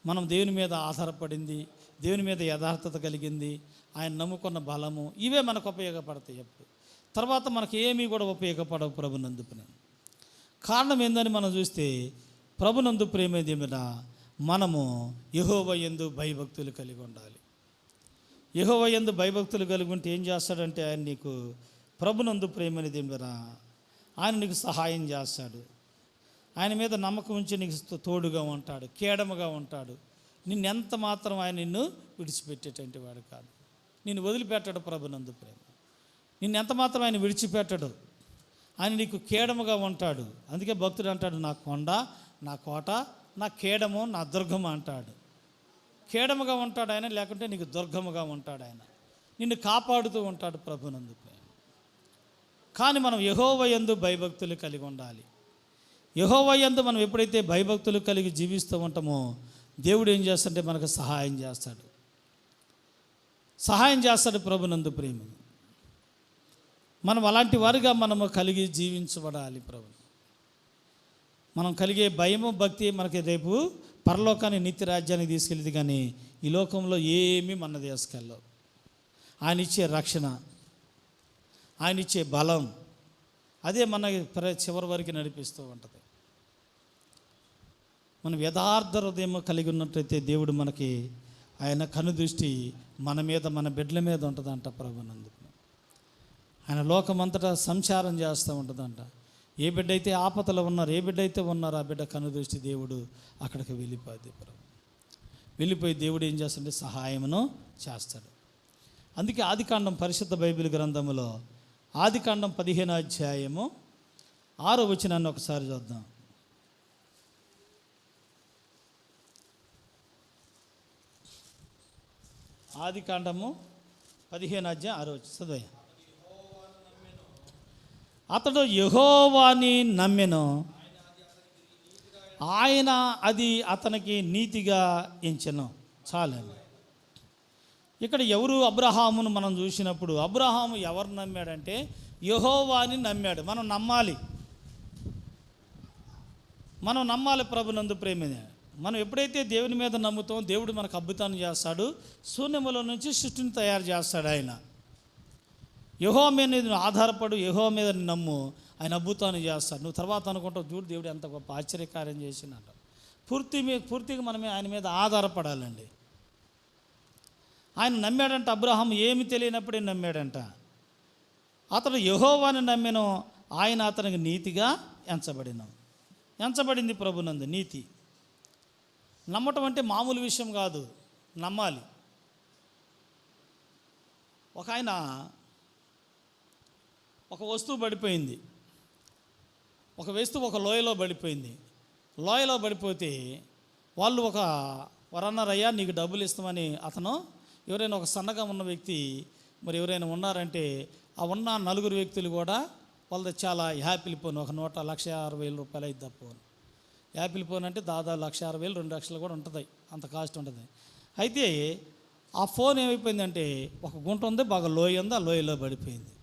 మనం దేవుని మీద ఆధారపడింది, దేవుని మీద యథార్థత కలిగింది, ఆయన నమ్ముకున్న బలము, ఇవే మనకు ఉపయోగపడతాయి. ఎప్పుడు తర్వాత మనకు ఏమీ కూడా ఉపయోగపడవు ప్రభునందు ప్రేమ. కారణం ఏందని మనం చూస్తే ప్రభునందు ప్రేమ మీద మనము యెహోవా యందు భయభక్తులు కలిగి ఉండాలి. యెహోవా యందు భయభక్తులు కలిగి ఉంటే ఏం చేస్తాడంటే ఆయన నీకు ప్రభునందు ప్రేమ అనేది మీద ఆయన నీకు సహాయం చేస్తాడు. ఆయన మీద నమ్మకం ఉంచి నీకు తోడుగా ఉంటాడు, కేడముగా ఉంటాడు. నిన్నెంత మాత్రం ఆయన నిన్ను విడిచిపెట్టేటువంటి వాడు కాదు. నిన్ను వదిలిపెట్టాడు ప్రభునందు ప్రేమ. నిన్నెంత మాత్రం ఆయన విడిచిపెట్టడు. ఆయన నీకు కేడముగా ఉంటాడు. అందుకే భక్తుడు అంటాడు, నా కొండ, నా కోట, నా కేడము, నా దుర్గము అంటాడు. కేడముగా ఉంటాడు ఆయన, లేకుంటే నీకు దుర్గముగా ఉంటాడు ఆయన. నిన్ను కాపాడుతూ ఉంటాడు ప్రభునందు ప్రేమ. కానీ మనం యెహోవా యందు భయభక్తులు కలిగి ఉండాలి. యెహోవా యందు మనం ఎప్పుడైతే భయభక్తులు కలిగి జీవిస్తూ ఉంటామో దేవుడు ఏం చేస్తాడంటే మనకు సహాయం చేస్తాడు. సహాయం చేస్తాడు ప్రభునందు ప్రేమ. మనం అలాంటి వారిగా మనము కలిగి జీవించబడాలి ప్రభు. మనం కలిగే భయము భక్తి మనకి రేపు పరలోకాన్ని నిత్య రాజ్యానికి తీసుకెళ్ళింది, కానీ ఈ లోకంలో ఏమీ మన తీసుకెళ్ళవు. ఆయన ఇచ్చే రక్షణ, ఆయన ఇచ్చే బలం, అదే మన చివరి వరకు నడిపిస్తూ ఉంటుంది. మనం యథార్థ హృదయం కలిగి ఉన్నట్లయితే దేవుడు మనకి ఆయన కనుదృష్టి మన మీద, మన బిడ్డల మీద ఉంటుందంట ప్రభునందు. ఆయన లోకమంతటా సంచారం చేస్తూ ఉంటుందంట. ఏ బిడ్డ అయితే ఆపదలో ఉన్నారు, ఏ బిడ్డ అయితే ఉన్నారో ఆ బిడ్డ కనుదృష్టి దేవుడు అక్కడికి వెళ్ళిపోద్ది. వెళ్ళిపోయి దేవుడు ఏం చేస్తాడంటే సహాయమును చేస్తాడు. అందుకే ఆదికాండం, పరిశుద్ధ బైబిల్ గ్రంథములో ఆదికాండం 15వ అధ్యాయము 6వ వచనాన్ని ఒకసారి చూద్దాం. ఆదికాండము 15వ అధ్యాయం 6వ వచనం చదువు. అతడు యెహోవాని నమ్మెను, ఆయన అది అతనికి నీతిగా ఎంచెను. చాలండి. ఇక్కడ ఎవరు అబ్రహామును మనం చూసినప్పుడు, అబ్రహాము ఎవరు నమ్మాడంటే యెహోవాని నమ్మాడు. మనం నమ్మాలి ప్రభునందు ప్రేమిని. మనం ఎప్పుడైతే దేవుని మీద నమ్ముతాం, దేవుడు మనకు అద్భుతాన్ని చేస్తాడు. శూన్యములో నుంచి సృష్టిని తయారు చేస్తాడు ఆయన. యెహోవా మీద నువ్వు ఆధారపడు, యెహోవా మీద నమ్ము, ఆయన అద్భుతాన్ని చేస్తాడు. నువ్వు తర్వాత అనుకుంటావు, చూడు దేవుడు ఎంత గొప్ప ఆశ్చర్యకార్యం చేసినట్టు. పూర్తిగా మనమే ఆయన మీద ఆధారపడాలండి. ఆయన నమ్మాడంట. అబ్రహాం ఏమి తెలియనప్పుడే నమ్మాడంట. అతడు యెహోవాని నమ్మెను, ఆయన అతనికి నీతిగా ఎంచబడింది ప్రభునందు. నీతి నమ్మటం అంటే మామూలు విషయం కాదు, నమ్మాలి. ఒక వస్తువు పడిపోయింది, ఒక లోయలో పడిపోయింది. లోయలో పడిపోతే వాళ్ళు వరన్నారయ్యా నీకు డబ్బులు ఇస్తామని అతను, ఎవరైనా ఒక సన్నగా ఉన్న వ్యక్తి మరి ఎవరైనా ఉన్నారంటే ఆ ఉన్న 4 వ్యక్తులు కూడా వాళ్ళది చాలా యాపిల్ ఫోన్, ఒక 1,60,000 రూపాయలు అయితే ఫోన్. యాపిల్ ఫోన్ అంటే దాదాపు 1,60,000 2 లక్షలు కూడా ఉంటుంది, అంత కాస్ట్ ఉంటుంది. అయితే ఆ ఫోన్ ఏమైపోయిందంటే ఒక గుంట ఉంది, బాగా లోయ ఉంది, ఆ లోయలో పడిపోయింది.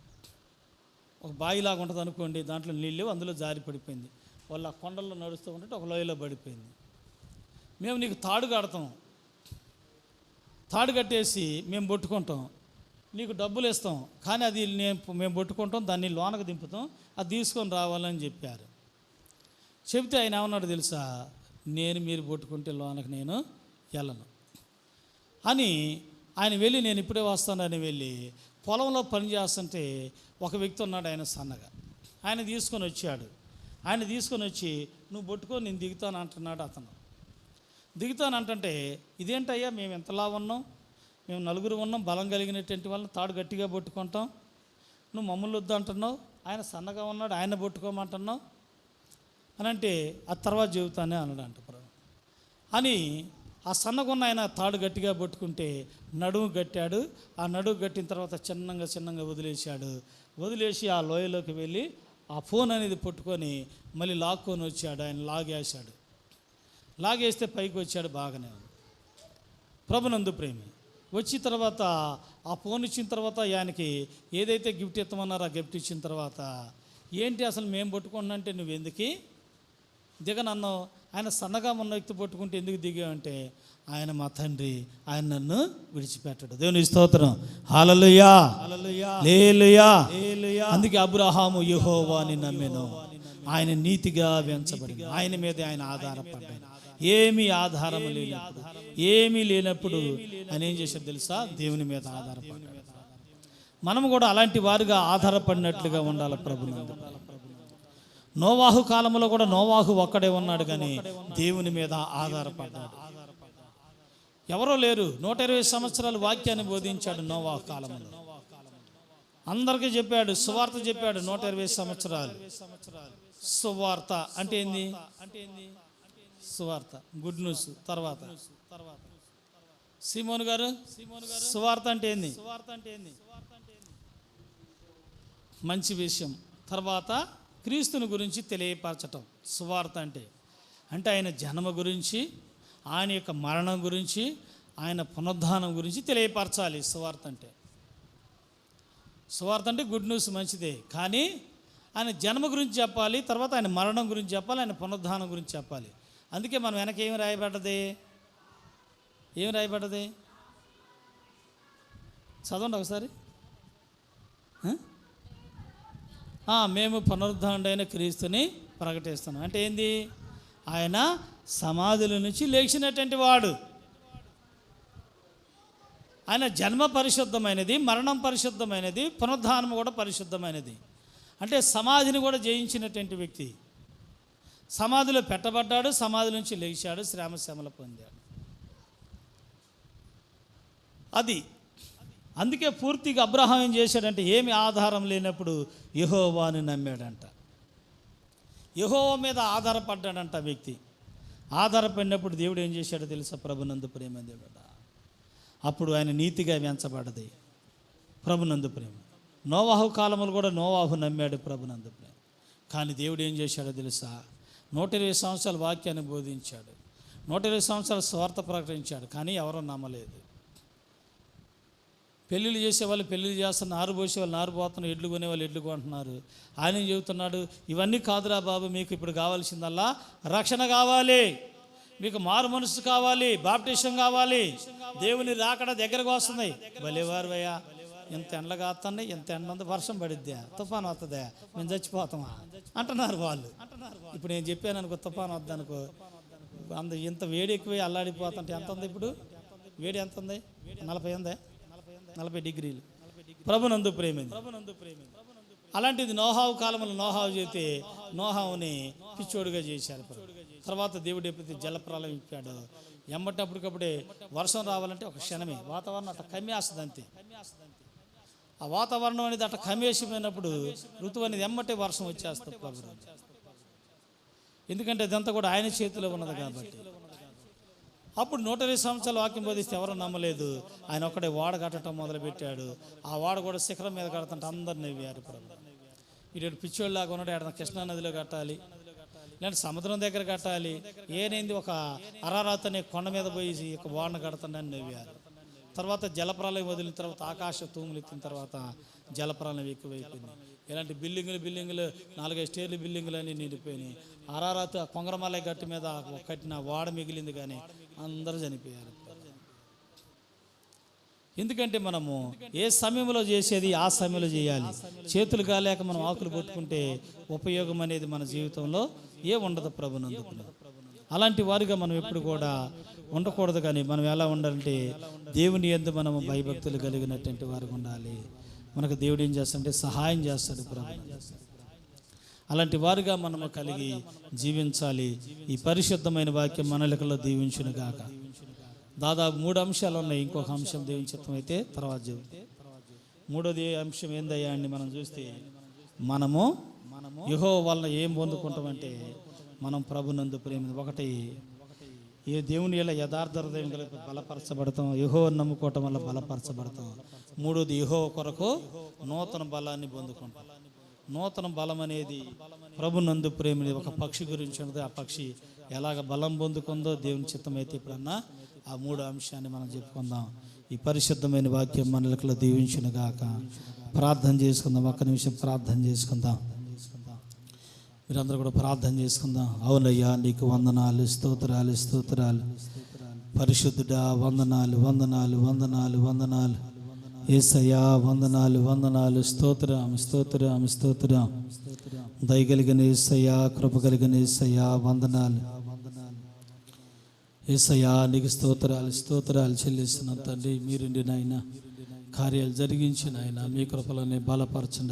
ఒక బావిలాగా ఉంటుంది అనుకోండి, దాంట్లో నీళ్ళు, అందులో జారి పడిపోయింది. వాళ్ళు ఆ కొండల్లో నడుస్తూ ఉంటే ఒక లోయలో పడిపోయింది. మేము నీకు తాడు కడతాం, తాడు కట్టేసి మేము పట్టుకుంటాం, నీకు డబ్బులు ఇస్తాం, కానీ అది మేము పట్టుకుంటాం, దాన్ని లోనకు దింపుతాం, అది తీసుకొని రావాలని చెప్పారు. చెబితే ఆయన ఏమన్నాడు తెలుసా, మీరు పట్టుకుంటే లోనకు నేను వెళ్ళను అని ఆయన వెళ్ళి, నేను ఇప్పుడే వస్తానని వెళ్ళి పొలంలో పని చేస్తుంటే ఒక వ్యక్తి ఉన్నాడు, ఆయన సన్నగా. ఆయన తీసుకొని వచ్చాడు. ఆయన తీసుకొని వచ్చి నువ్వు పట్టుకొని నేను దిగుతాను అంటున్నాడు. అతను దిగుతానంటే ఇదేంటయ్యా, మేము ఎంతలా ఉన్నాం, మేము 4 ఉన్నాం, బలం కలిగినటువంటి వాళ్ళని తాడు గట్టిగా పట్టుకుంటాం, నువ్వు మమ్మల్ని వద్దు అంటున్నావు, ఆయన సన్నగా ఉన్నాడు, ఆయన పట్టుకోమంటున్నావు అని అంటే ఆ తర్వాత చెబుతానే అన్నాడు అంట అని. ఆ సన్నగున్న ఆయన తాడు గట్టిగా పట్టుకుంటే నడుము కట్టాడు. ఆ నడుము కట్టిన తర్వాత చిన్నగా వదిలేసి ఆ లోయలోకి వెళ్ళి ఆ ఫోన్ అనేది పట్టుకొని మళ్ళీ లాక్కొని వచ్చాడు. ఆయన లాగేస్తే పైకి వచ్చాడు. బాగానే ఉంది. ప్రభునందు ప్రేమి వచ్చిన తర్వాత ఆ ఫోన్ ఇచ్చిన తర్వాత ఆయనకి ఏదైతే గిఫ్ట్ ఇస్తామన్నారో ఆ గిఫ్ట్ ఇచ్చిన తర్వాత, ఏంటి అసలు మేము పట్టుకున్నాంటే నువ్వు ఎందుకు దిగనన్నావు, ఆయన సన్నగా ఉన్న వ్యక్తి పట్టుకుంటే ఎందుకు దిగావంటే, ఆయన మా తండ్రి, ఆయన నన్ను విడిచిపెట్టడు. దేవుని స్తోత్రం. హల్లెలూయా, హల్లెలూయా. అందుకే అబ్రహాము యెహోవాని నమ్మెను, ఆయన నీతిగా ఎంచబడింది. ఆయన మీద ఆయన ఆధారపడ్డాడు. ఏమీ ఆధారం లేనప్పుడు, ఏమీ లేనప్పుడు ఆయన ఏం చేశాడు తెలుసా, దేవుని మీద ఆధారపడ్డాడు. మనము కూడా అలాంటి వారుగా ఆధారపడినట్లుగా ఉండాలి ప్రభుని మీద. నోవాహు కాలంలో కూడా నోవాహు ఒక్కడే ఉన్నాడు, కానీ దేవుని మీద ఆధారపడ్డాడు. ఎవరో లేరు. 120 సంవత్సరాలు వాక్యాన్ని బోధించాడు నోవాహు కాలంలో. అందరికీ చెప్పాడు, సువార్త చెప్పాడు. 120 సంవత్సరాలు సువార్త అంటే ఏంది? సువార్త, గుడ్ న్యూస్. తర్వాత సిమోన్ గారు సువార్త అంటే ఏంది? మంచి విషయం. తర్వాత క్రీస్తుని గురించి తెలియపరచటం సువార్త అంటే. ఆయన జన్మ గురించి, ఆయన యొక్క మరణం గురించి, ఆయన పునరుద్ధానం గురించి తెలియపరచాలి సువార్త అంటే. సువార్త అంటే గుడ్ న్యూస్, మంచిదే. కానీ ఆయన జన్మ గురించి చెప్పాలి, తర్వాత ఆయన మరణం గురించి చెప్పాలి, ఆయన పునరుద్ధానం గురించి చెప్పాలి. అందుకే మనం వెనక ఏమి రాయబడ్డది? చదవండి ఒకసారి. మేము పునరుద్ధానుడైన క్రీస్తుని ప్రకటిస్తున్నాం. అంటే ఏంది? ఆయన సమాధుల నుంచి లేచినటువంటి వాడు. ఆయన జన్మ పరిశుద్ధమైనది, మరణం పరిశుద్ధమైనది, పునరుద్ధానం కూడా పరిశుద్ధమైనది. అంటే సమాధిని కూడా జయించినటువంటి వ్యక్తి. సమాధిలో పెట్టబడ్డాడు, సమాధి నుంచి లేచాడు, శ్రమలు పొందాడు. అది అందుకే పూర్తిగా అబ్రహాం ఏం చేశాడంటే, ఏమి ఆధారం లేనప్పుడు యెహోవాని నమ్మాడంట. యెహోవా మీద ఆధారపడ్డాడంట వ్యక్తి. ఆధారపడినప్పుడు దేవుడు ఏం చేశాడో తెలుసా? ప్రభునందు ప్రేమ దేవుడ. అప్పుడు ఆయన నీతిగా ఎంచబడ్డది ప్రభునందు ప్రేమ. నోవాహు కాలములు కూడా నోవాహు నమ్మాడు ప్రభునందు ప్రేమ. కానీ దేవుడు ఏం చేశాడో తెలుసా? 120 సంవత్సరాల వాక్యాన్ని బోధించాడు, 120 సంవత్సరాల స్వార్థ ప్రకటించాడు, కానీ ఎవరూ నమ్మలేదు. పెళ్ళిళ్ళు చేసేవాళ్ళు పెళ్ళిళ్ళు చేస్తున్నారు, నారు పోసేవాళ్ళు నారు పోతున్నారు, ఎడ్లు కొనేవాళ్ళు ఎడ్లు కొంటున్నారు. ఆయన చెబుతున్నాడు, ఇవన్నీ కాదురా బాబు, మీకు ఇప్పుడు కావాల్సిందల్లా రక్షణ కావాలి, మీకు మారు మనసు కావాలి, బాప్టిజం కావాలి, దేవుని రాకడ దగ్గరకు వస్తుంది. భలేవారు అయ్యా, ఇంత ఎండలు కాస్తున్నాయి, ఇంత ఎండ ఉంది, వర్షం పడిద్దా, తుఫాను వస్తుందా, మేము చచ్చిపోతామా అంటున్నారు వాళ్ళు. ఇప్పుడు నేను చెప్పాను అనుకో, తుఫాను వద్దనుకో, ఇంత వేడి ఎక్కువ అల్లాడిపోతుంటే ఎంత ఉంది ఇప్పుడు? వేడి ఎంత ఉంది? 40 ఉంది, 40 డిగ్రీలు. ప్రభునందు ప్రేమింది. అలాంటిది నోహావు కాలంలో నోహావు చేస్తే నోహావుని పిచ్చోడుగా చేశారు. తర్వాత దేవుడు ఎప్పుడైతే జలప్రలయం ఇప్పాడు, ఎమ్మటప్పటికప్పుడే వర్షం రావాలంటే ఒక క్షణమే వాతావరణం అట్లా కమ్మేస్తుంది అంతే. ఆ వాతావరణం అనేది అట్లా కమ్మేసిపోయినప్పుడు ఋతువు అనేది ఎమ్మటే వర్షం వచ్చేస్తుంది ప్రభు. ఎందుకంటే ఇదంతా కూడా ఆయన చేతిలో ఉన్నది కాబట్టి. అప్పుడు 120 సంవత్సరాల వాక్యం బోధిస్తే ఎవరూ నమ్మలేదు. ఆయన ఒక్కడే వాడ కట్టడం మొదలుపెట్టాడు. ఆ వాడ కూడా శిఖరం మీద కడుతుంటే అందరు నవ్వారు ప్రభు. ఇటు పిచ్చోళ్ళలాగా ఉన్నాడు, ఏడన్నా కృష్ణానదిలో కట్టాలి, లేదంటే సముద్రం దగ్గర కట్టాలి, ఏనైంది ఒక అరారాత్ అనే కొండ మీద పోయి వాడను కడుతుండని నవ్వారు. తర్వాత జలప్రలయం వదిలిన తర్వాత ఆకాశ తూములు ఎత్తిన తర్వాత జలప్రలయం ఎక్కువైపోయింది. ఇలాంటి బిల్డింగులు 4-5 స్టేర్లు బిల్డింగులు అన్నీ నిండిపోయినాయి. అరారాత్ కొంగరమలై గట్టి మీద కట్టిన వాడ మిగిలింది, కానీ అందరూ చనిపోయారు. ఎందుకంటే మనము ఏ సమయంలో చేసేది ఆ సమయంలో చేయాలి. చేతులు కాలేక మనం ఆకులు పట్టుకుంటే ఉపయోగం అనేది మన జీవితంలో ఉండదు ప్రభునందు. అలాంటి వారిగా మనం ఎప్పుడు కూడా ఉండకూడదు. కానీ మనం ఎలా ఉండాలంటే దేవుని యందు మనము భయభక్తులు కలిగినటువంటి వారికి ఉండాలి. మనకు దేవుడు ఏం చేస్తాడంటే సహాయం చేస్తాడు ప్రభు. అలాంటి వారుగా మనము కలిగి జీవించాలి. ఈ పరిశుద్ధమైన వాక్యం మనలకలో దీవించును గాక. దాదాపు 3 అంశాలు ఉన్నాయి. ఇంకొక అంశం దేవుని చిత్తం అయితే తర్వాత చెబుతాం. 3వ అంశం ఏందయ్యా అని మనం చూస్తే, మనము యెహోవా వలన ఏం పొందుకుంటామంటే మనం ప్రభునందు ప్రేమ. ఒకటి, ఏ దేవుని వల్ల యథార్థ హృదయం కలిపి బలపరచబడతాం, యెహోవాను నమ్ముకోవటం వల్ల బలపరచబడతాం. 3వది, యెహోవా కొరకు నూతన బలాన్ని పొందుకుంటాం. నూతన బలం అనేది ప్రభునందు ప్రేమని ఒక పక్షి గురించి ఉన్నది. ఆ పక్షి ఎలాగ బలం పొందుకుందో దేవుని చిత్తం అయితే ఇప్పుడన్నా ఆ 3 అంశాన్ని మనం చెప్పుకుందాం. ఈ పరిశుద్ధమైన వాక్యం మనలకులో దీవించును గాక. ప్రార్థన చేసుకుందాం. ఒక్క నిమిషం ప్రార్థన చేసుకుందాం. మీరందరూ కూడా ప్రార్థన చేసుకుందాం. అవునయ్యా, నీకు వందనాలు, స్తోత్రాలు, స్తోత్రాలు. పరిశుద్ధుడా, వందనాలు, వందనాలు, వందనాలు, వందనాలు. యేసయ్యా, వందనాలు, వందనాలు. స్తోత్రం, స్తోత్రం, స్తోత్రం. దయగలిగిన యేసయ్యా, కృప కలిగిన యేసయ్యా, వందనాలు. యేసయ్యా, నీకు స్తోత్రాలు, స్తోత్రాలు చెల్లిస్తున్నాను తండ్రి. మీరుండి నాయన కార్యాలు జరిగించిన ఆయన మీ కృపలోనే బలపరచండి.